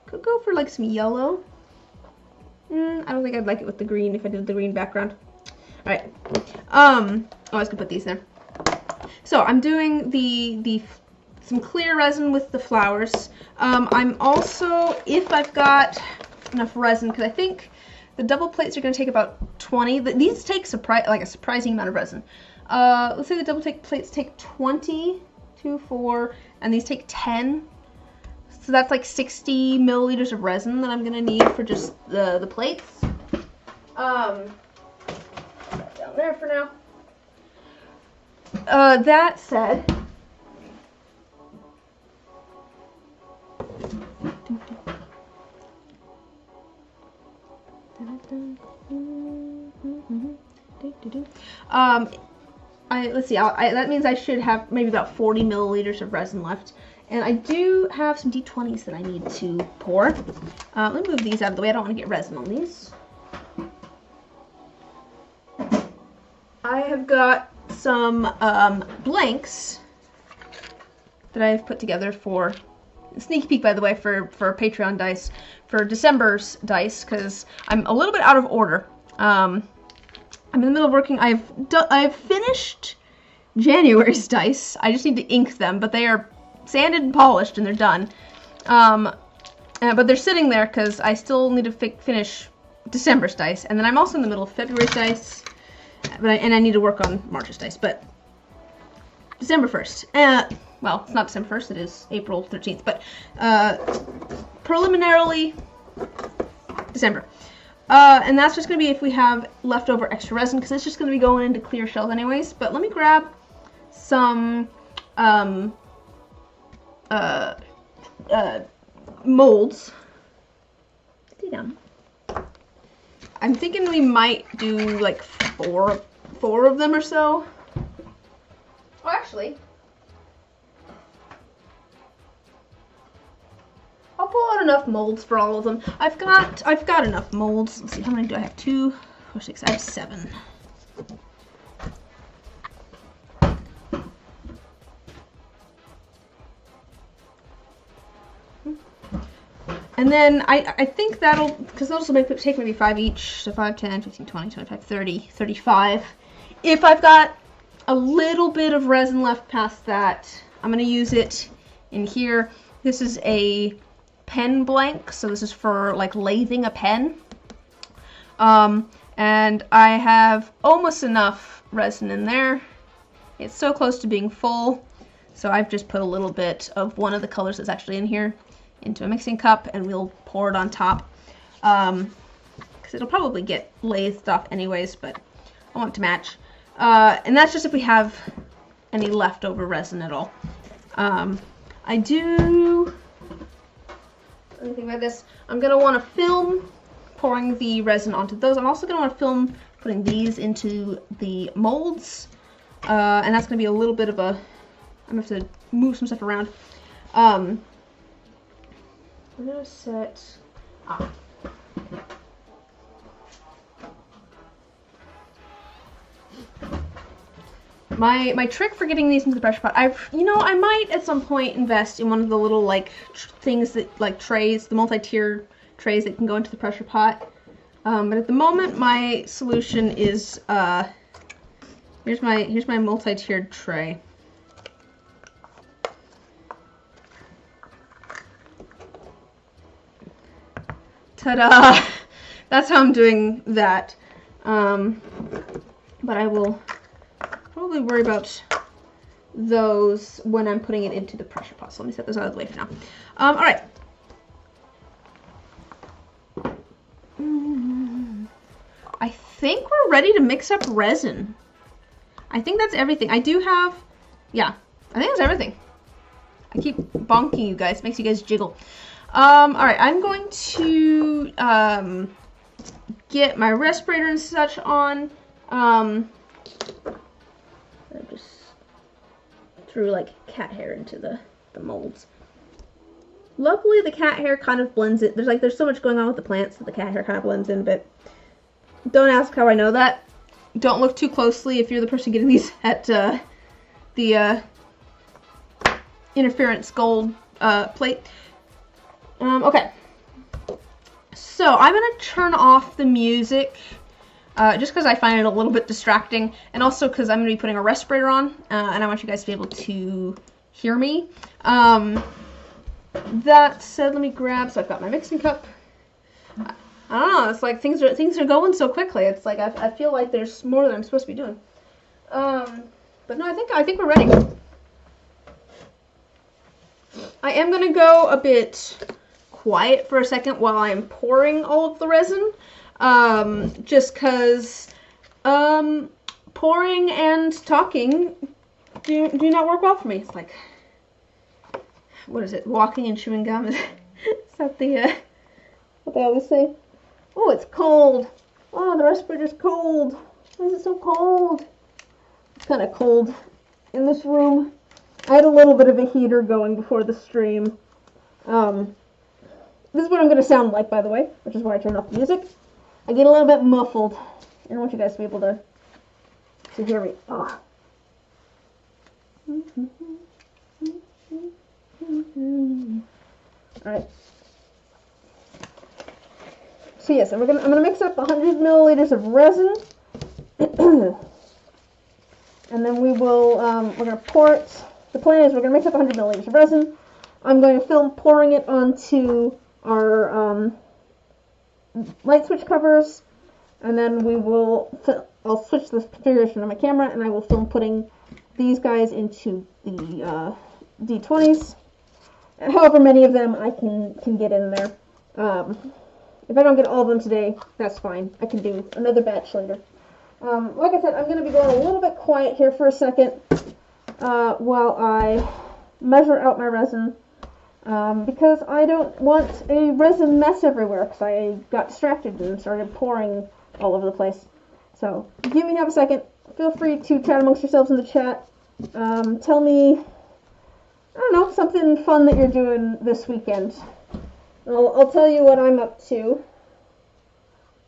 Could go for like some yellow. I don't think I'd like it with the green if I did the green background. Alright. Oh, I was going to put these there. So I'm doing some clear resin with the flowers. I'm also, if I've got enough resin, because I think the double plates are going to take about 20. These take like a surprising amount of resin. Let's say the double plates take 20, 2, 4, and these take 10. So that's like 60 milliliters of resin that I'm going to need for just the plates. Down there for now. That said, let's see, that means I should have maybe about 40 milliliters of resin left. And I do have some D20s that I need to pour. Let me move these out of the way. I don't want to get resin on these. I have got some blanks that I've put together for sneak peek, by the way, for Patreon dice, for December's dice, because I'm a little bit out of order. I'm in the middle of working. I've finished January's dice. I just need to ink them, but they are sanded and polished and they're done. But they're sitting there because I still need to finish December's dice, and then I'm also in the middle of February's dice, and I need to work on March's dice. But December 1st. Well, it's not December 1st, it is April 13th, but preliminarily December. And that's just going to be if we have leftover extra resin, because it's just going to be going into clear shells anyways. But let me grab some molds. Stay down. I'm thinking we might do like four of them or so. Oh, actually, I'll pull out enough molds for all of them. I've got enough molds. Let's see, how many do I have? 2, 4, 6. I have 7. And then I think that'll, because those will take maybe 5 each, so 5, 10, 15, 20, 25, 30, 35. If I've got a little bit of resin left past that, I'm going to use it in here. This is a pen blank, so this is for like lathing a pen. And I have almost enough resin in there. It's so close to being full, so I've just put a little bit of one of the colors that's actually in here into a mixing cup, and we'll pour it on top, because it'll probably get lathed off anyways, but I want it to match. And that's just if we have any leftover resin at all. I do, let me think about this, I'm going to want to film pouring the resin onto those. I'm also going to want to film putting these into the molds, and that's going to be a little bit of a, I'm going to have to move some stuff around. I'm going to set, My trick for getting these into the pressure pot, I might at some point invest in one of the little like things that like trays, the multi-tier trays that can go into the pressure pot. But at the moment, my solution is here's my multi-tiered tray. Ta-da! That's how I'm doing that. But I will probably worry about those when I'm putting it into the pressure pot. So let me set those out of the way for now. Alright. I think we're ready to mix up resin. I think that's everything. I do have, yeah, I think that's everything. I keep bonking you guys. It makes you guys jiggle. Alright, I'm going to get my respirator and such on. I just threw like cat hair into the molds. Luckily the cat hair kind of blends it. There's so much going on with the plants that the cat hair kind of blends in, but don't ask how I know that. Don't look too closely if you're the person getting these at the interference gold plate. Okay, so I'm going to turn off the music just because I find it a little bit distracting, and also because I'm going to be putting a respirator on, and I want you guys to be able to hear me. That said, let me grab, so I've got my mixing cup. I don't know, it's like things are going so quickly. It's like I feel like there's more that I'm supposed to be doing. But no, I think we're ready. I am going to go a bit quiet for a second while I'm pouring all of the resin, just because pouring and talking do not work well for me. It's like, what is it, walking and chewing gum? Is that the what they always say? Oh, it's cold. Oh, the respirator's cold. Why is it so cold? It's kind of cold in this room. I had a little bit of a heater going before the stream. This is what I'm going to sound like, by the way, which is why I turned off the music. I get a little bit muffled. I don't want you guys to be able to hear me. Oh. Alright. So yes, I'm gonna mix up 100 milliliters of resin. And then we will, we're going to pour it. The plan is we're going to mix up 100 milliliters of resin. I'm going to film pouring it onto our light switch covers, and then we will, I'll switch the configuration of my camera, and I will film putting these guys into the D20s, and however many of them I can get in there. If I don't get all of them today, that's fine. I can do another batch later. Like I said, I'm going to be going a little bit quiet here for a second while I measure out my resin because I don't want a resin mess everywhere because I got distracted and started pouring all over the place. So give me half a second. Feel free to chat amongst yourselves in the chat. Tell me, I don't know, something fun that you're doing this weekend. I'll tell you what I'm up to.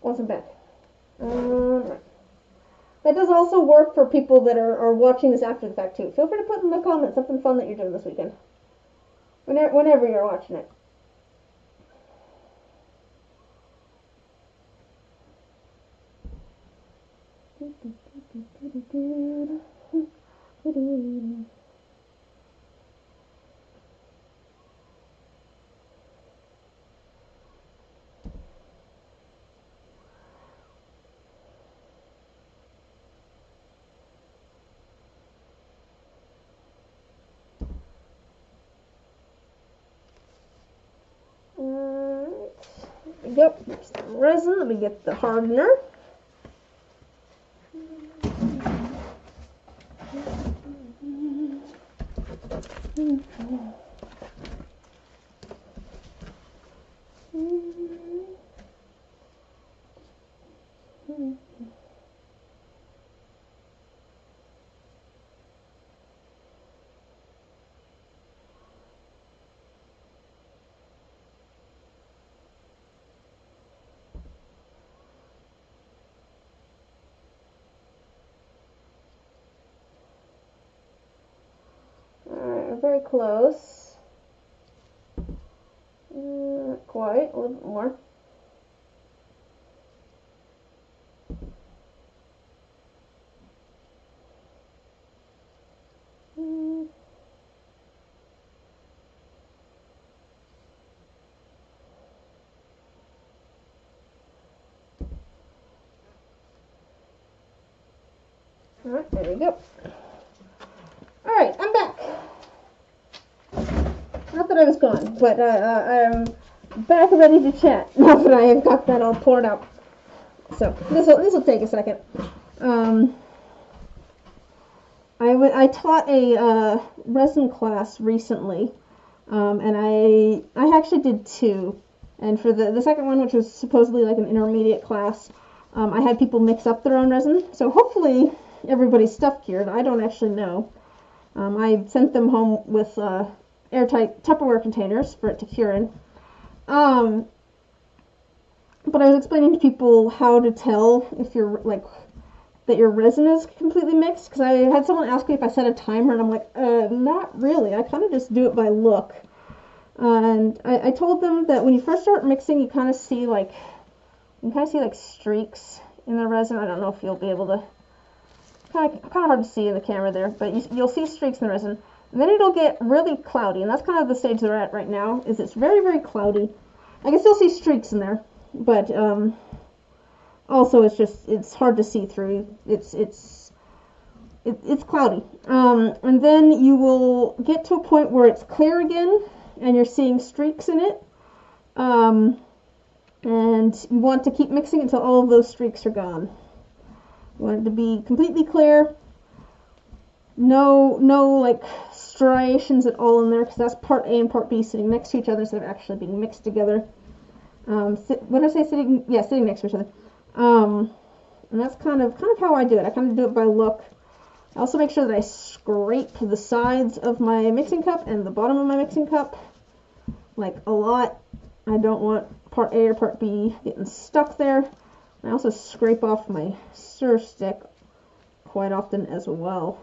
Once I'm back. Right. That does also work for people that are watching this after the fact too. Feel free to put in the comments something fun that you're doing this weekend. Whenever you're watching it. Yep, there's the resin. Let me get the hardener. Very close. Not quite, a little bit more. Alright, there we go. Alright, I'm back. Not that I was gone, but I'm back ready to chat now that I have got that all poured out. So this will take a second. I taught a resin class recently, and I actually did two. And for the second one, which was supposedly like an intermediate class, I had people mix up their own resin. So hopefully everybody's stuff cured. I don't actually know. I sent them home with airtight Tupperware containers for it to cure in. But I was explaining to people how to tell if you're like that your resin is completely mixed, because I had someone ask me if I set a timer, and I'm like, not really. I kind of just do it by look. And I told them that when you first start mixing, you kind of see like streaks in the resin. I don't know if you'll be able to. Kind of hard to see in the camera there, but you'll see streaks in the resin. And then it'll get really cloudy, and that's kind of the stage they're at right now, is it's very, very cloudy. I can still see streaks in there, but also it's hard to see through. It's cloudy. And then you will get to a point where it's clear again, and you're seeing streaks in it. And you want to keep mixing until all of those streaks are gone. You want it to be completely clear. No like striations at all in there, because that's part A and part B sitting next to each other instead of actually being mixed together. What did I say? Sitting next to each other. And that's kind of how I do it. I kind of do it by look. I also make sure that I scrape the sides of my mixing cup and the bottom of my mixing cup, like a lot. I don't want part A or part B getting stuck there. I also scrape off my stir stick quite often as well.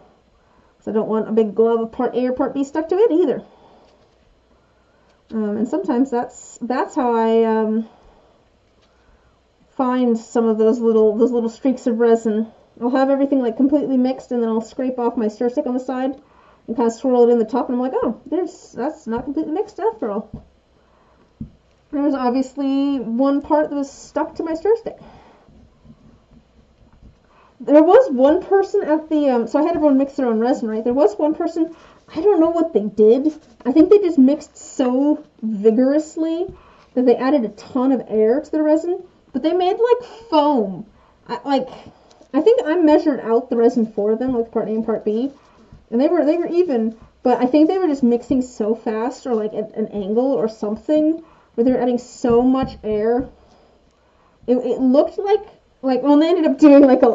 So I don't want a big glob of part A or part B stuck to it either. And sometimes that's how I find some of those little streaks of resin. I'll have everything like completely mixed, and then I'll scrape off my stir stick on the side and kind of swirl it in the top, and I'm like, oh, that's not completely mixed after all. There's obviously one part that was stuck to my stir stick. There was one person at the, so I had everyone mix their own resin, right? There was one person, I don't know what they did. I think they just mixed so vigorously that they added a ton of air to the resin, but they made like foam. I think I measured out the resin for them, like part A and part B, and they were even, But I think they were just mixing so fast, or like at an angle or something, where they were adding so much air. It looked like when they ended up doing like a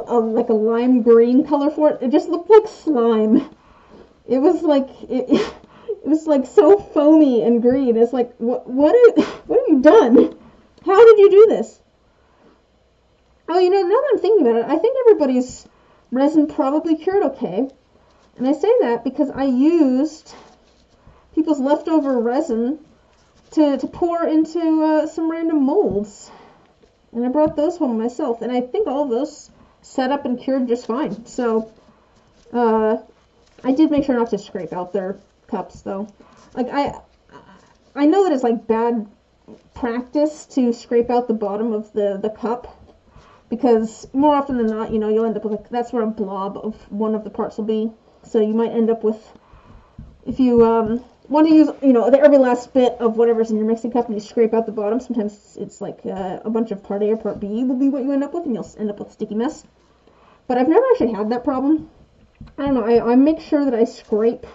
lime green color for it, it just looked like slime. It was like it was like so foamy and green. It's like what have you done? How did you do this? Oh, you know, now that I'm thinking about it, I think everybody's resin probably cured okay. And I say that because I used people's leftover resin to pour into some random molds. And I brought those home myself. And I think all of those set up and cured just fine. So, I did make sure not to scrape out their cups, though. Like, I know that it's, like, bad practice to scrape out the bottom of the cup. Because more often than not, you know, you'll end up with, like, that's where a blob of one of the parts will be. So you might end up with, if you want to use, you know, every last bit of whatever's in your mixing cup and you scrape out the bottom, sometimes it's like a bunch of part A or part B will be what you end up with, and you'll end up with a sticky mess. But I've never actually had that problem. I don't know, I make sure that I scrape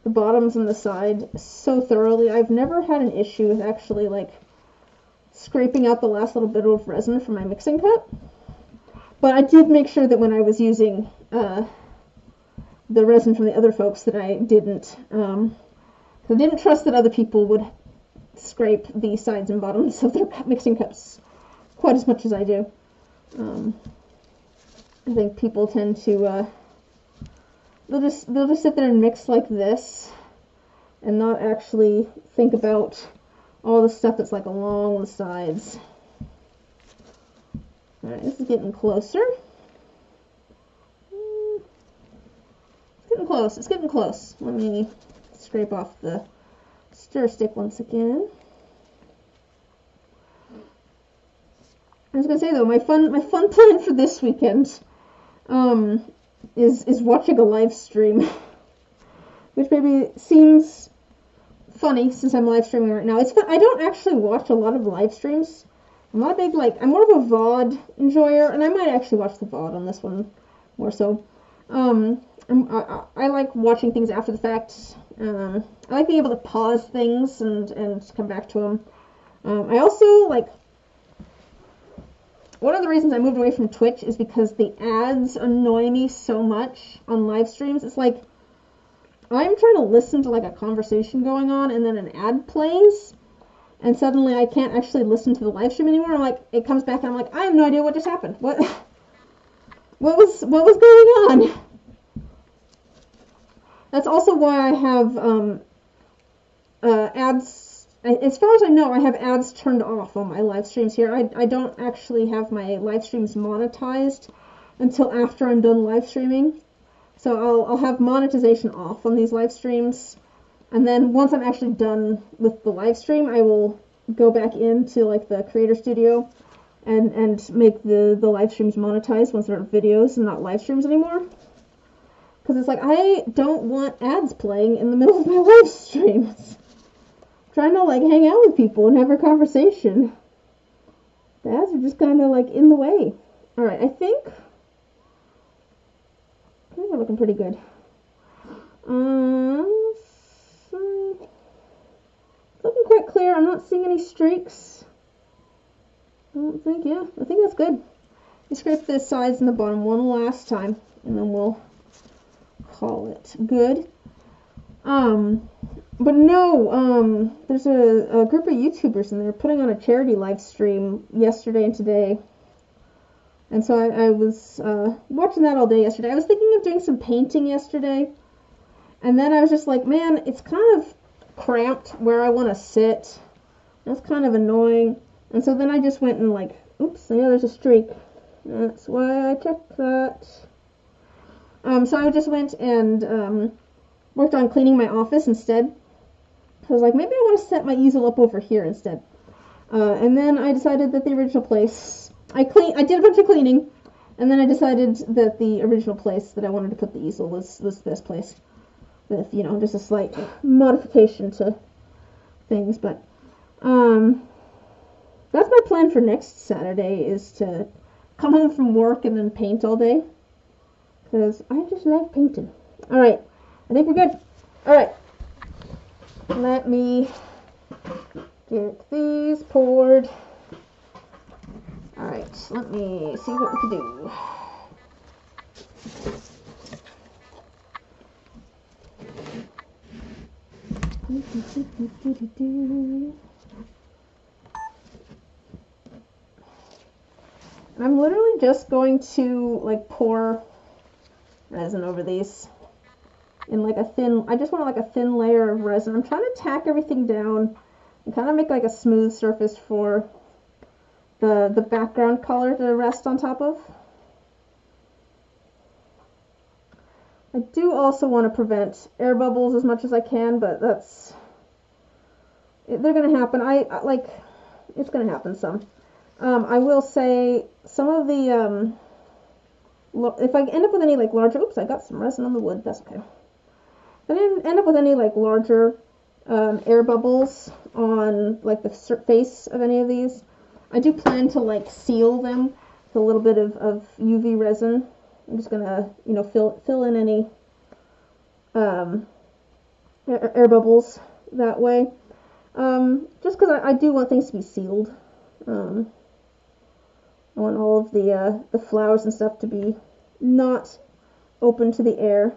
the bottoms and the side so thoroughly. I've never had an issue with actually, like, scraping out the last little bit of resin from my mixing cup. But I did make sure that when I was using the resin from the other folks that I didn't. I didn't trust that other people would scrape the sides and bottoms of their mixing cups quite as much as I do. I think people tend to they'll just sit there and mix like this and not actually think about all the stuff that's like along the sides. All right, this is getting closer. It's getting close. Let me scrape off the stir stick once again. I was gonna say though, my fun plan for this weekend is watching a live stream, which maybe seems funny since I'm live streaming right now. It's fun. I don't actually watch a lot of live streams. I'm not a big, like, I'm more of a VOD enjoyer, and I might actually watch the VOD on this one more so. I like watching things after the fact. I like being able to pause things and come back to them. I also, like, one of the reasons I moved away from Twitch is because the ads annoy me so much on live streams. It's like, I'm trying to listen to, like, a conversation going on, and then an ad plays, and suddenly I can't actually listen to the live stream anymore. I'm like, it comes back, and I'm like, I have no idea what just happened. What was going on? That's also why I have ads. As far as I know, I have ads turned off on my live streams here. I don't actually have my live streams monetized until after I'm done live streaming. So I'll have monetization off on these live streams, and then once I'm actually done with the live stream, I will go back into, like, the creator studio and make the live streams monetized once they're videos and not live streams anymore. Because it's like, I don't want ads playing in the middle of my live streams. I'm trying to, like, hang out with people and have a conversation. The ads are just kind of, like, in the way. Alright, I think we're looking pretty good. Looking quite clear. I'm not seeing any streaks. I think that's good. You scrape the sides and the bottom one last time, and then we'll call it good. But no, there's a group of YouTubers, and they're putting on a charity live stream yesterday and today. And so I was watching that all day yesterday. I was thinking of doing some painting yesterday, and then I was just like, man, it's kind of cramped where I want to sit. That's kind of annoying. And so then I just went and, like, oops, yeah, there's a streak. That's why I checked that. So I just went and worked on cleaning my office instead. I was like, maybe I want to set my easel up over here instead. And then I decided that the original place, I did a bunch of cleaning, and then I decided that the original place that I wanted to put the easel was the best place. With, you know, just a slight modification to things, but that's my plan for next Saturday, is to come home from work and then paint all day, because I just love painting. Alright, I think we're good. Alright, let me get these poured. Alright, let me see what we can do. I'm literally just going to like pour resin over these in like a thin, I just want like a thin layer of resin. I'm trying to tack everything down and kind of make like a smooth surface for the background color to rest on top of. I do also want to prevent air bubbles as much as I can, but they're going to happen. It's going to happen some. I will say some of the, if I end up with any like larger, oops, I got some resin on the wood, that's okay. If I didn't end up with any like larger air bubbles on like the face of any of these, I do plan to like seal them with a little bit of UV resin. I'm just gonna, fill in any air bubbles that way. Just because I do want things to be sealed. I want all of the flowers and stuff to be not open to the air.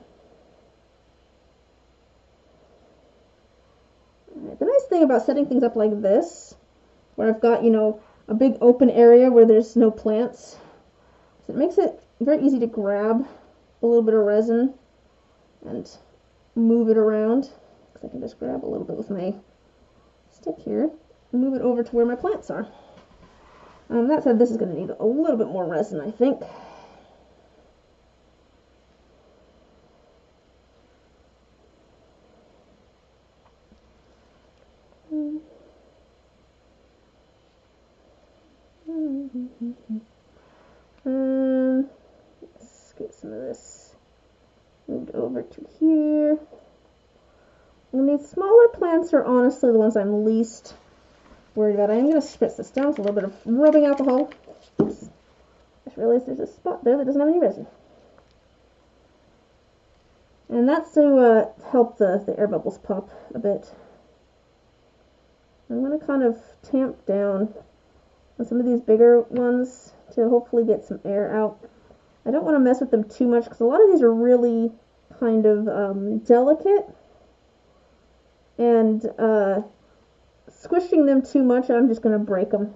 The nice thing about setting things up like this, where I've got, a big open area where there's no plants, is it makes it very easy to grab a little bit of resin and move it around. Because I can just grab a little bit with my stick here and move it over to where my plants are. That said, this is going to need a little bit more resin, I think. Let's get some of this moved over to here. And these smaller plants are honestly the ones I'm least worried about. I am going to spritz this down with a little bit of rubbing alcohol. Oops. I just realized there's a spot there that doesn't have any resin. And that's to help the air bubbles pop a bit. I'm going to kind of tamp down on some of these bigger ones to hopefully get some air out. I don't want to mess with them too much because a lot of these are really kind of delicate. And squishing them too much, I'm just going to break them.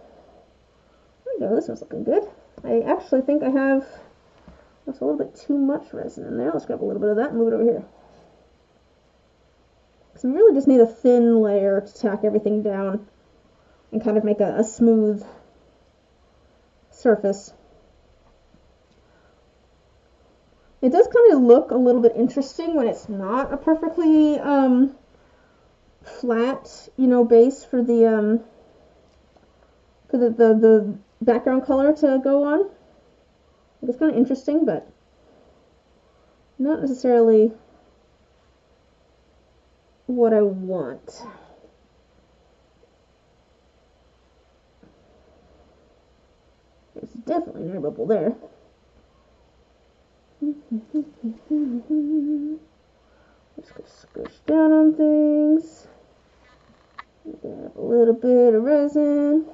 There we go, this one's looking good. I actually think I have a little bit too much resin in there. Let's grab a little bit of that and move it over here. So we really just need a thin layer to tack everything down and kind of make a smooth surface. It does kind of look a little bit interesting when it's not a perfectly flat, base for the background color to go on. It's kind of interesting, but not necessarily what I want. There's definitely an air bubble there. Just go squish down on things. Grab a little bit of resin.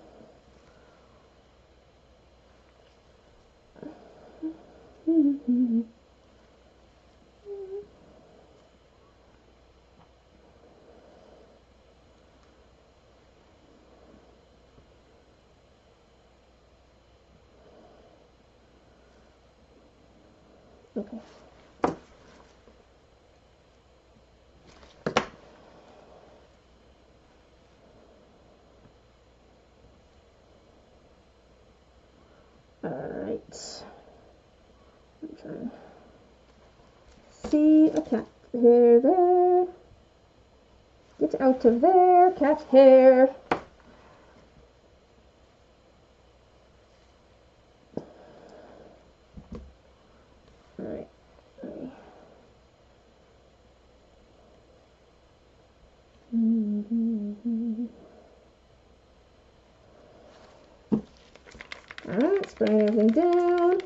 Okay. Alright. I'm trying to see a cat hair there. Get out of there, cat hair. Alright. Alright, spraying everything down.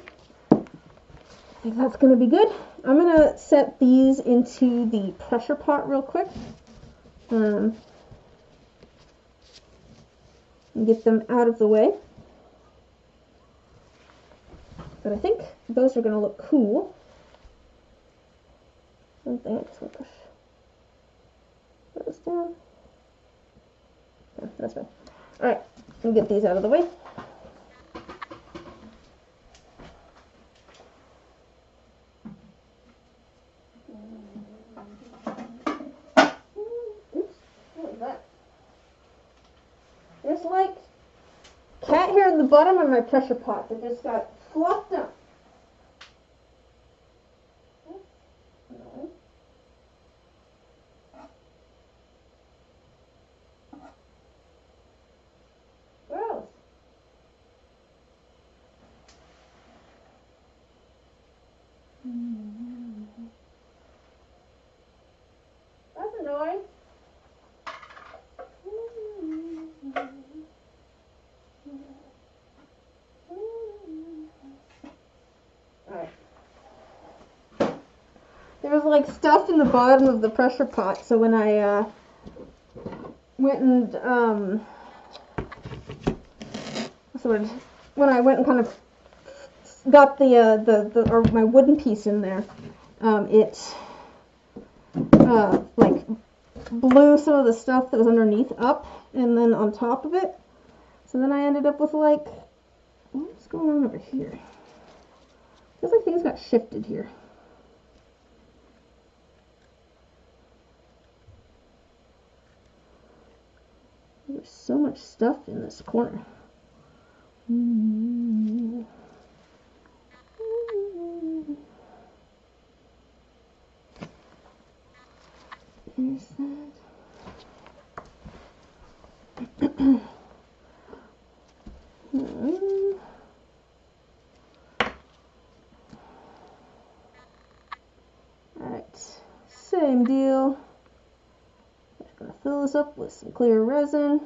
I think that's going to be good. I'm going to set these into the pressure pot real quick. And get them out of the way. But I think those are going to look cool. One thing I just want to push those down. Yeah, that's fine. Alright, we'll get these out of the way. Oops, what was that? There's like cat hair in the bottom of my pressure pot that just got flopped up. Gross. That's annoying. Alright. There was like stuff in the bottom of the pressure pot, so when I went and when I went and kind of got or my wooden piece in there, it like blew some of the stuff that was underneath up and then on top of it. So then I ended up with like, what's going on over here? Feels like things got shifted here. There's so much stuff in this corner. There's that. Alright, same deal. Just gonna fill this up with some clear resin.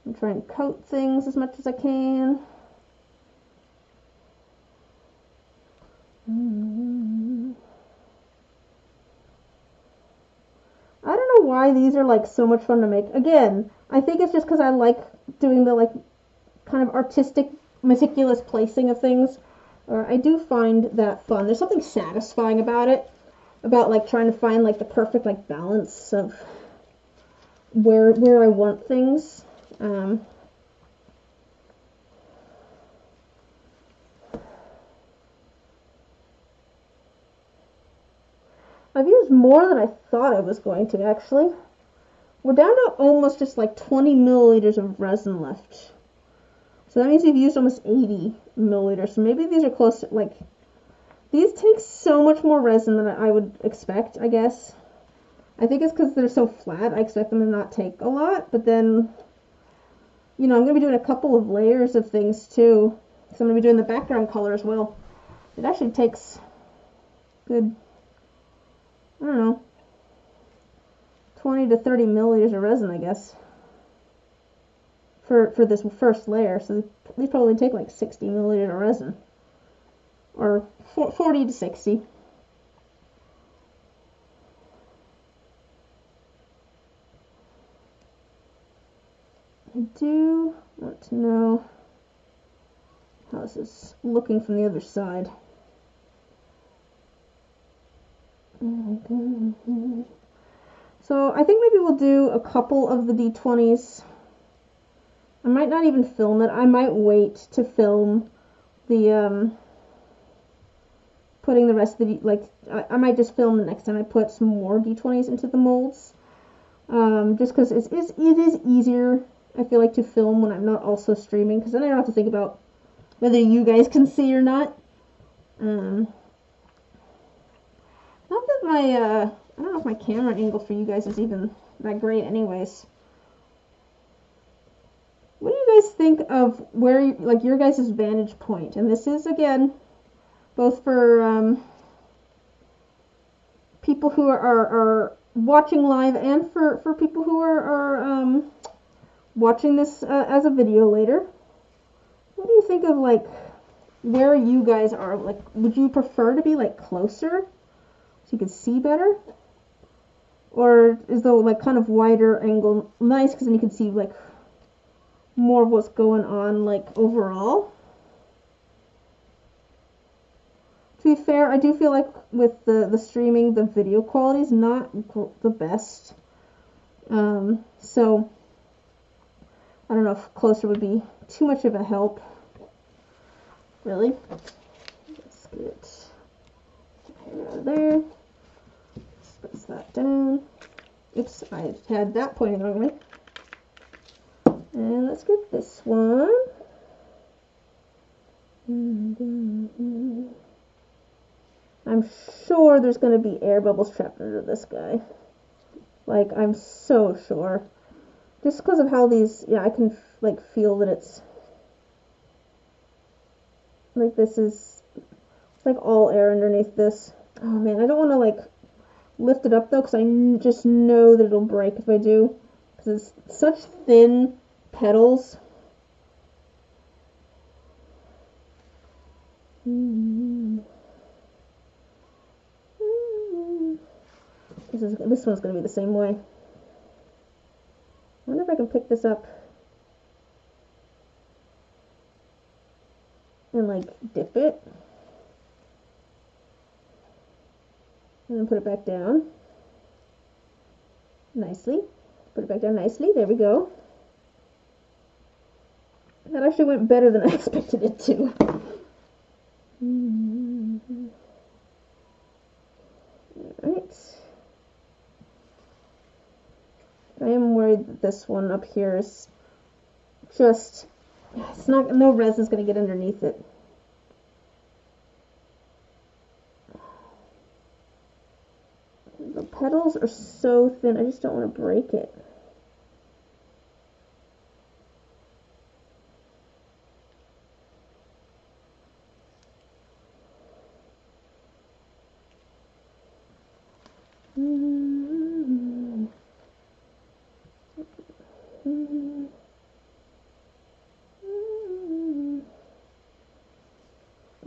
And try and coat things as much as I can. I don't know why these are like so much fun to make. Again, I think it's just because I like doing the like kind of artistic, meticulous placing of things. I do find that fun. There's something satisfying about it, about like trying to find like the perfect like balance of where I want things. I've used more than I thought I was going to, actually. We're down to almost just like 20 milliliters of resin left. So that means we've used almost 80 milliliters. So maybe these are close to, like, these take so much more resin than I would expect, I guess. I think it's because they're so flat. I expect them to not take a lot. But then, you know, I'm going to be doing a couple of layers of things, too. So I'm going to be doing the background color as well. It actually takes good, I don't know, 20 to 30 milliliters of resin, I guess, for this first layer. So these probably take like 60 milliliters of resin, or 40 to 60. I do want to know how this is looking from the other side. So I think maybe we'll do a couple of the D20s. I might not even film it. I might wait to film the putting the rest of the I might just film the next time I put some more D20s into the molds. Just because it is easier, I feel like, to film when I'm not also streaming, because then I don't have to think about whether you guys can see or not. Not that my, I don't know if my camera angle for you guys is even that great anyways. What do you guys think of where, like, your guys' vantage point? And this is, again, both for people who are watching live and for people who are watching this as a video later. What do you think of, like, where you guys are. Like, would you prefer to be like closer so you can see better? Or is the like kind of wider angle nice because then you can see like more of what's going on like overall? To be fair, I do feel like with the streaming, the video quality is not the best. So I don't know if closer would be too much of a help. Really? Let's get hair out of there. Press that down. Oops, I had that pointing the wrong way. And let's get this one. I'm sure there's going to be air bubbles trapped under this guy. Like, I'm so sure. Just because of how these, yeah, I can like feel that it's like this is, it's like all air underneath this. Oh man, I don't want to like lift it up though, because I just know that it'll break if I do, because it's such thin petals. This one's going to be the same way. I wonder if I can pick this up and like dip it and then put it back down nicely. Put it back down nicely. There we go. That actually went better than I expected it to. Alright. I am worried that this one up here is just, it's not, no resin's going to get underneath it. The petals are so thin, I just don't want to break it.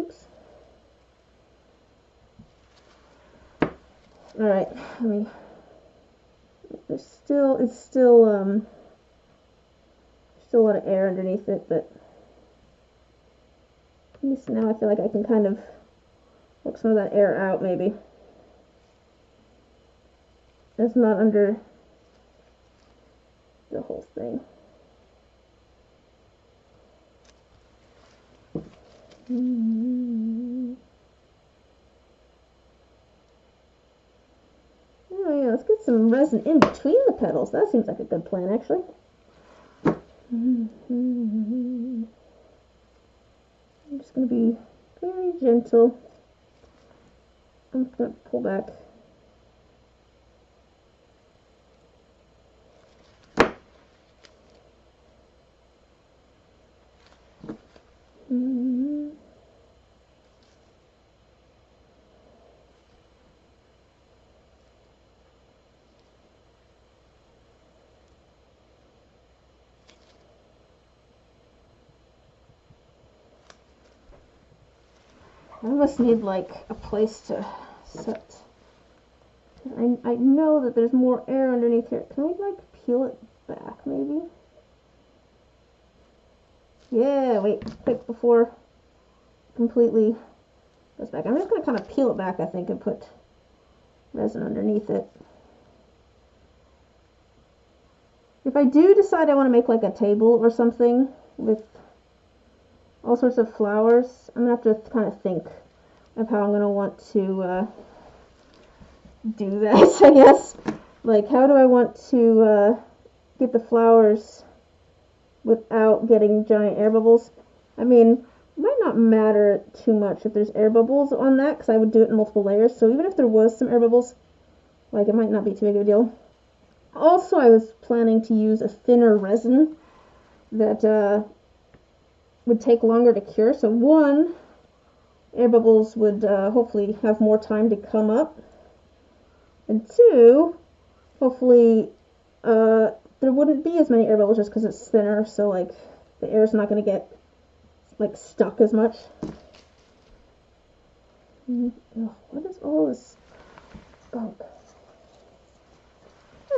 Oops. All right, let me. There's still, it's still a lot of air underneath it, but at least now I feel like I can kind of work some of that air out. Maybe it's not under the whole thing. Oh yeah, let's get some resin in between the petals. That seems like a good plan, actually. I'm just going to be very gentle. I'm just going to pull back. I almost need like a place to set. I know that there's more air underneath here. Can we like peel it back maybe? Yeah, wait, quick before it completely goes back. I'm just going to kind of peel it back, I think, and put resin underneath it. If I do decide I want to make like a table or something with all sorts of flowers, I'm going to have to kind of think of how I'm going to want to do that, I guess. Like, how do I want to get the flowers without getting giant air bubbles? I mean, it might not matter too much if there's air bubbles on that, because I would do it in multiple layers. So even if there was some air bubbles, like, it might not be too big of a deal. Also, I was planning to use a thinner resin that would take longer to cure. So one, air bubbles would hopefully have more time to come up. And two, hopefully there wouldn't be as many air bubbles just because it's thinner. So like the air is not going to get like stuck as much. Oh, what is all this gunk?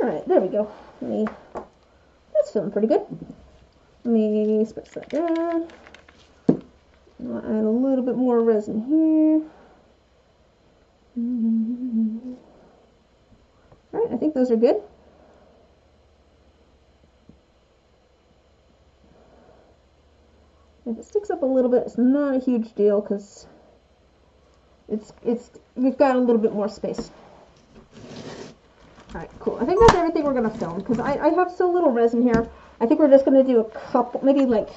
Alright, there we go. That's feeling pretty good. Let me spritz that down. I'll add a little bit more resin here. Alright, I think those are good. If it sticks up a little bit, it's not a huge deal because we've got a little bit more space. Alright, cool. I think that's everything we're going to film because I have so little resin here. I think we're just going to do a couple, maybe like,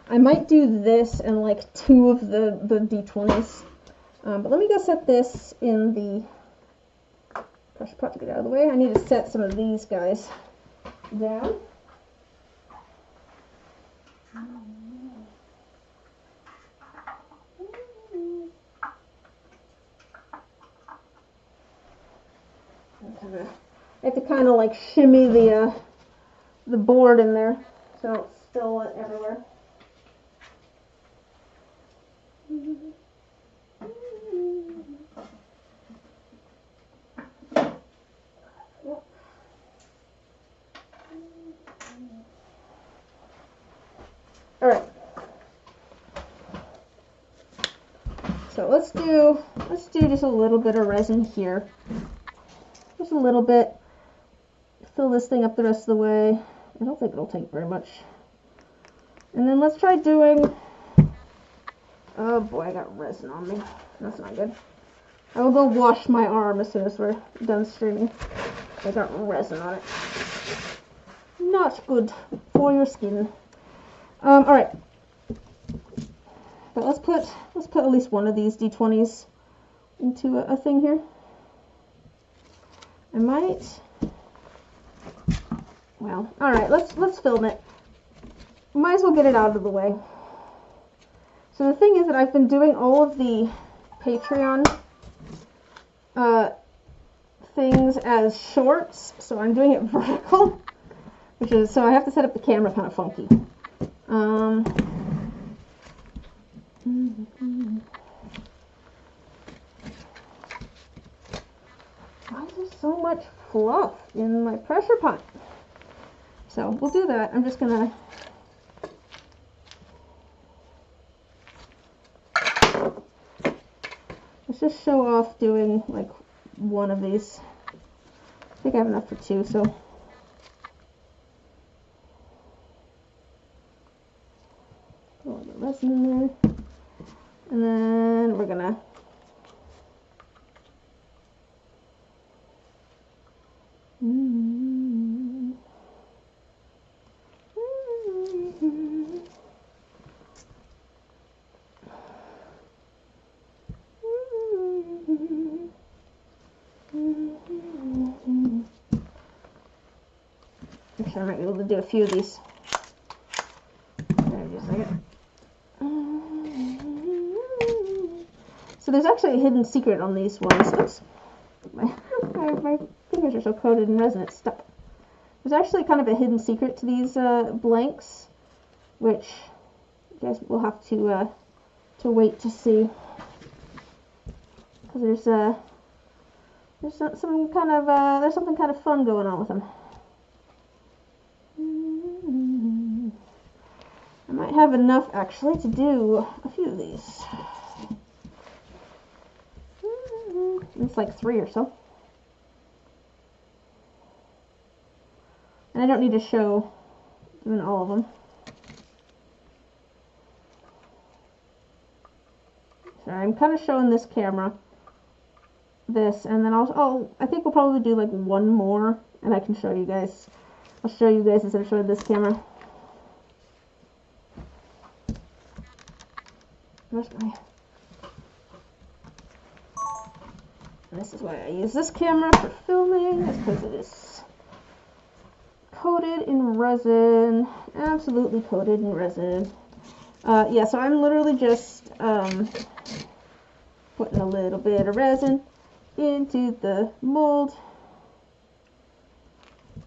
I might do this and like 2 of the D20s. But let me go set this in the pressure pot to get out of the way. I need to set some of these guys down. I have to kind of like shimmy the board in there so it's still everywhere. All right. So let's do just a little bit of resin here. Just a little bit. Fill this thing up the rest of the way. I don't think it'll take very much. And then let's try doing, oh boy, I got resin on me. That's not good. I will go wash my arm as soon as we're done streaming. I got resin on it. Not good for your skin. All right. But let's put at least one of these D20s into a thing here. I might. Well, all right. Let's film it. Might as well get it out of the way. So the thing is that I've been doing all of the Patreon things as shorts, so I'm doing it vertical, which is so I have to set up the camera kind of funky. Why is there so much fluff in my pressure pot? So we'll do that. I'm just gonna let's just show off doing like one of these. I think I have enough for 2, so a little bit of resin in there, and then we're gonna actually I might be able to do a few of these. Just a second. So there's actually a hidden secret on these ones. Oops. My fingers are so coated in resin it's stuck. There's actually kind of a hidden secret to these blanks, which you guys will have to wait to see. Because there's something kind of fun going on with them. I might have enough actually to do a few of these. It's like 3 or so. And I don't need to show doing all of them. So I'm kind of showing this camera this, and then I think we'll probably do like one more, and I can show you guys. I'll show you guys instead of showing this camera. Where's my... This is why I use this camera for filming, is because it is coated in resin, absolutely coated in resin. Yeah, so I'm literally just putting a little bit of resin into the mold,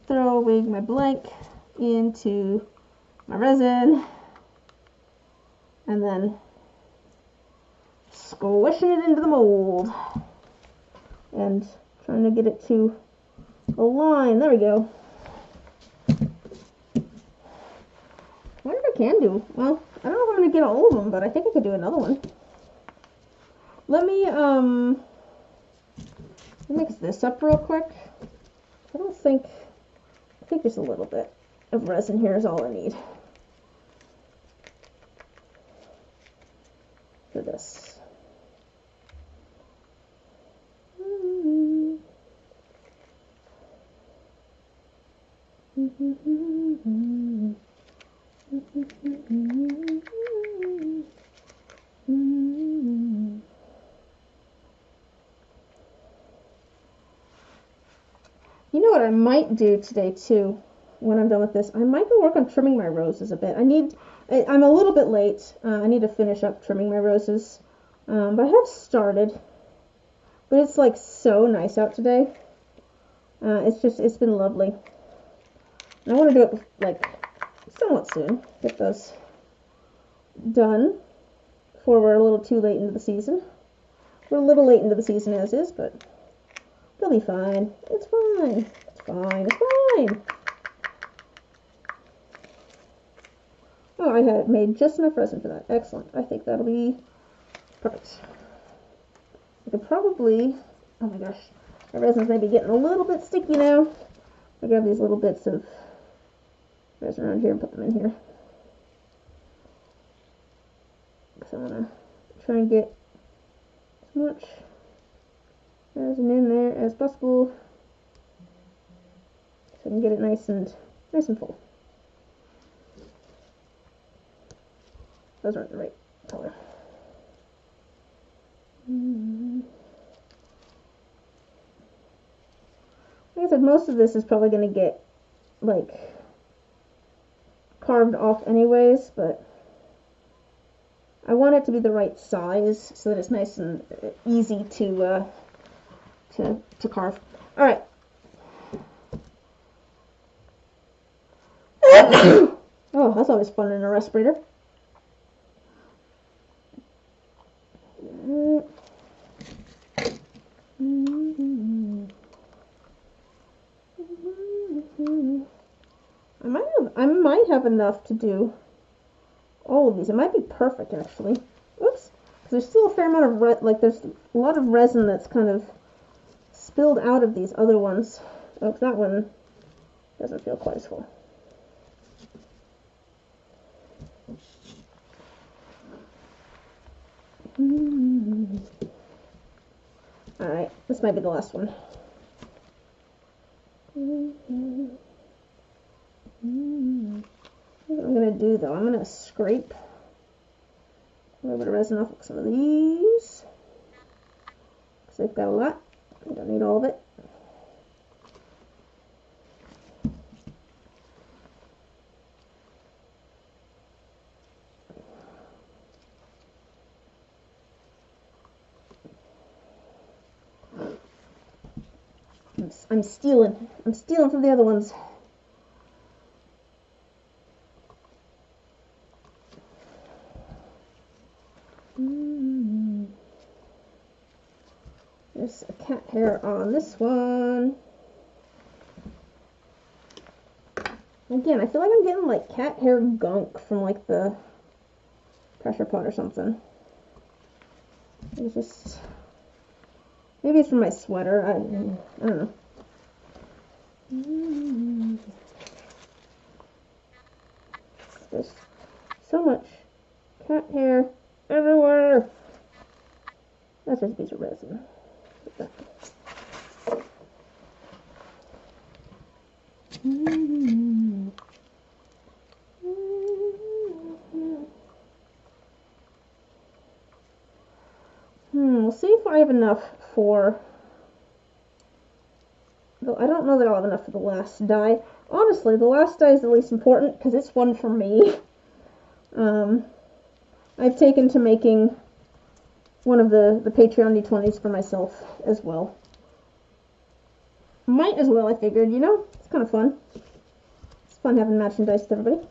throwing my blank into my resin, and then squishing it into the mold and trying to get it to align. There we go. I wonder if I can do, well, I don't know if I'm going to get all of them, but I think I could do another one. Let me mix this up real quick. I think just a little bit of resin here is all I need for this. You know what I might do today too, when I'm done with this, I might go work on trimming my roses a bit. I'm a little bit late. I need to finish up trimming my roses, but I have started. But it's like so nice out today. It's been lovely. And I want to do it like somewhat soon. Get those done before we're a little too late into the season. We're a little late into the season as is, but they'll be fine. It's fine. It's fine. It's fine. Oh, I had made just enough resin for that. Excellent. I think that'll be perfect. I could probably, oh my gosh, my resin's maybe getting a little bit sticky now. I grab these little bits of resin around here and put them in here. So I'm going to try and get as much resin in there as possible so I can get it nice and full. Those aren't the right color. Like I said, most of this is probably going to get like carved off anyways, but I want it to be the right size so that it's nice and easy to carve. All right. Oh, that's always fun in a respirator. I might have enough to do all of these. It might be perfect actually. Oops, because there's still a fair amount of there's a lot of resin that's kind of spilled out of these other ones. Oh, that one doesn't feel quite as full. Alright, this might be the last one. What I'm going to do though, I'm going to scrape a little bit of resin off of some of these. Because they've got a lot. I don't need all of it. I'm stealing from the other ones. There's a cat hair on this one. Again, I feel like I'm getting like cat hair gunk from like the pressure pot or something. It's just, maybe it's from my sweater. I don't know. There's so much cat hair everywhere. That's just a piece of resin. We'll see if I have enough for, though I don't know that I'll have enough for the last die. Honestly, the last die is the least important because it's one for me. I've taken to making one of the Patreon D20s for myself as well. Might as well, I figured, you know, it's kind of fun. It's fun having matching dice with everybody.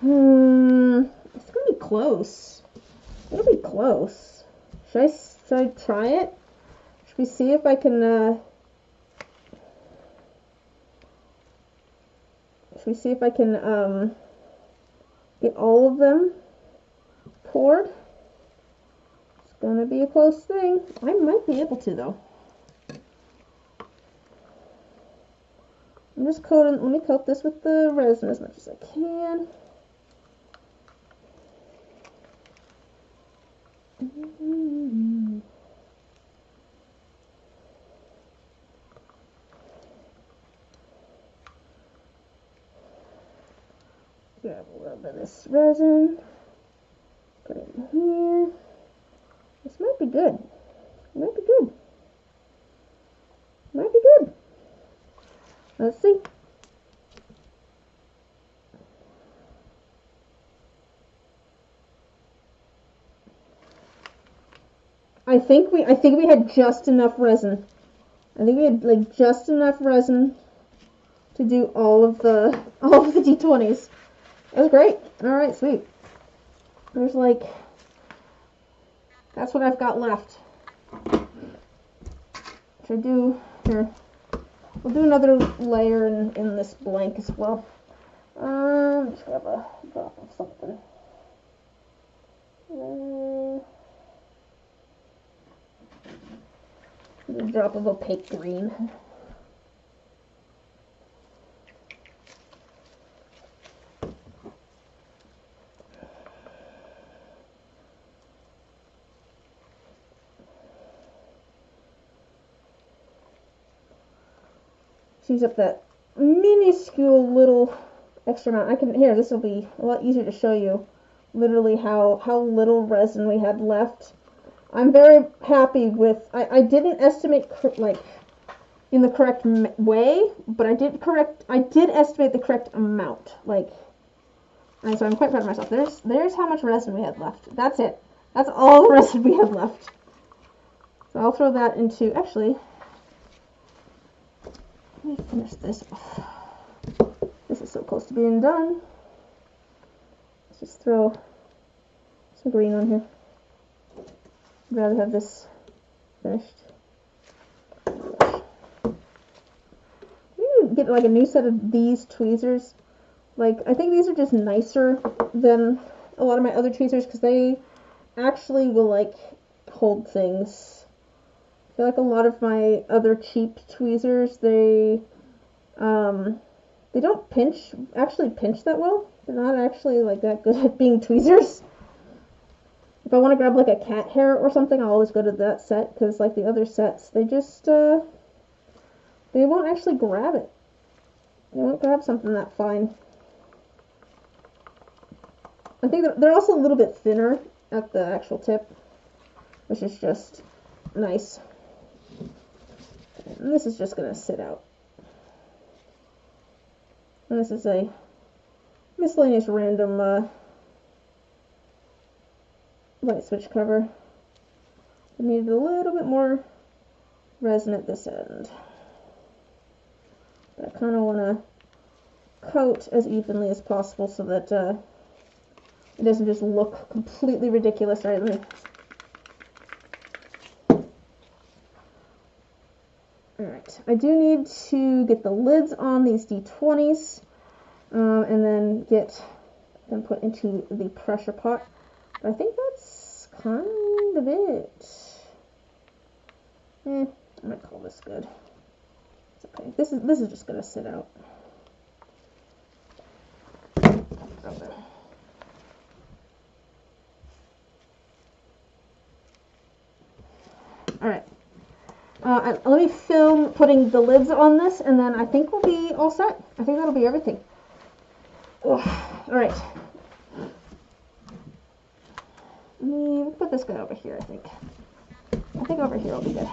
It's going to be close. It'll be close. Should I try it? Should we see if I can, get all of them poured? It's gonna be a close thing. I might be able to, though. I'm just coating, let me coat this with the resin as much as I can. Grab a little bit of this resin, put it in here. This might be good. Might be good. Might be good. Let's see. I think we had just enough resin. I think we had like just enough resin to do all of the D20s. That was great. All right, sweet. There's like, that's what I've got left. Should I do here? We'll do another layer in this blank as well. Just grab a drop of something. A drop of opaque green. Use up that minuscule little extra amount. This will be a lot easier to show you literally how little resin we had left. I'm very happy with, I didn't estimate like in the correct way, but I did estimate the correct amount. Like, and so I'm quite proud of myself. There's how much resin we had left. That's it. That's all the resin we had left. So I'll throw that into, actually, let me finish this off. This is so close to being done. Let's just throw some green on here. I'd rather have this finished. We need to get like a new set of these tweezers. Like, I think these are just nicer than a lot of my other tweezers because they actually will like hold things. I feel like a lot of my other cheap tweezers, they don't pinch that well. They're not actually like that good at being tweezers. If I want to grab like a cat hair or something, I'll always go to that set because like the other sets, they just they won't actually grab it. They won't grab something that fine. I think they're also a little bit thinner at the actual tip, which is just nice. And this is just going to sit out. And this is a miscellaneous random light switch cover. I needed a little bit more resin at this end. But I kind of want to coat as evenly as possible so that it doesn't just look completely ridiculous. All right, let me... Alright, I do need to get the lids on these D20s and then get them put into the pressure pot. But I think that's kind of it. I'm going to call this good. It's okay. This is just going to sit out. Okay. Alright. Let me film putting the lids on this, and then I think we'll be all set. I think that'll be everything. Alright. Let me put this guy over here, I think. I think over here will be good.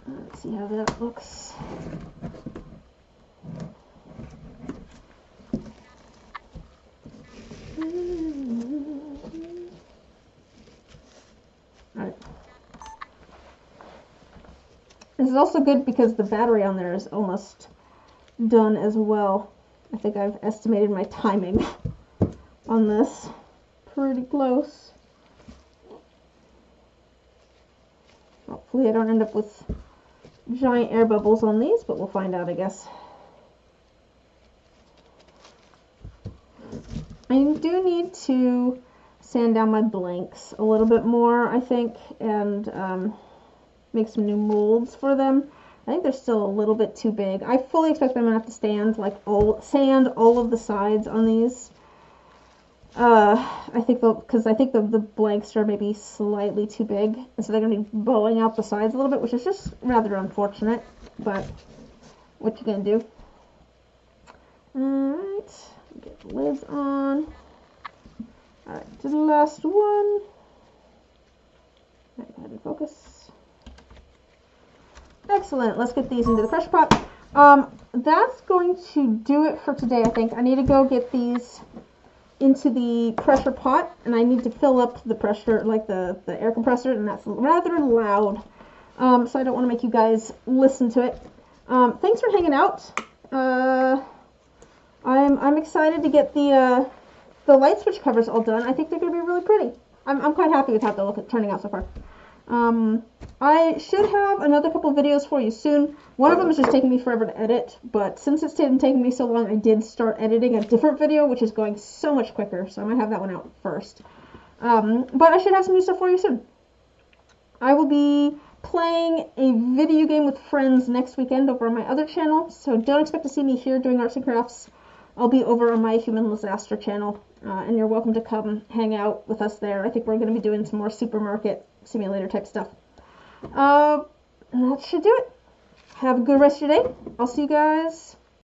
Let's see how that looks. Alright. This is also good because the battery on there is almost done as well. I think I've estimated my timing on this pretty close. Hopefully I don't end up with giant air bubbles on these, but we'll find out, I guess. I do need to sand down my blanks a little bit more, I think, and make some new molds for them. I think they're still a little bit too big. I fully expect I'm gonna have to sand all of the sides on these. I think because I think the blanks are maybe slightly too big, and so they're gonna be bowing out the sides a little bit, which is just rather unfortunate. But what you gonna do? All right, get the lids on. All right, to the last one. All right, go ahead and focus. Excellent. Let's get these into the pressure pot. That's going to do it for today, I think. I need to go get these into the pressure pot, and I need to fill up the pressure, like the air compressor, and that's rather loud. So I don't want to make you guys listen to it. Thanks for hanging out. I'm excited to get the light switch covers all done. I think they're going to be really pretty. I'm quite happy with how they're turning out so far. I should have another couple of videos for you soon. One of them is just taking me forever to edit, but since it's taking me so long, I did start editing a different video, which is going so much quicker, so I might have that one out first. But I should have some new stuff for you soon. I will be playing a video game with friends next weekend over on my other channel, so don't expect to see me here doing arts and crafts. I'll be over on my Human Disaster channel, and you're welcome to come hang out with us there. I think we're going to be doing some more supermarket simulator type stuff. That should do it. Have a good rest of your day. I'll see you guys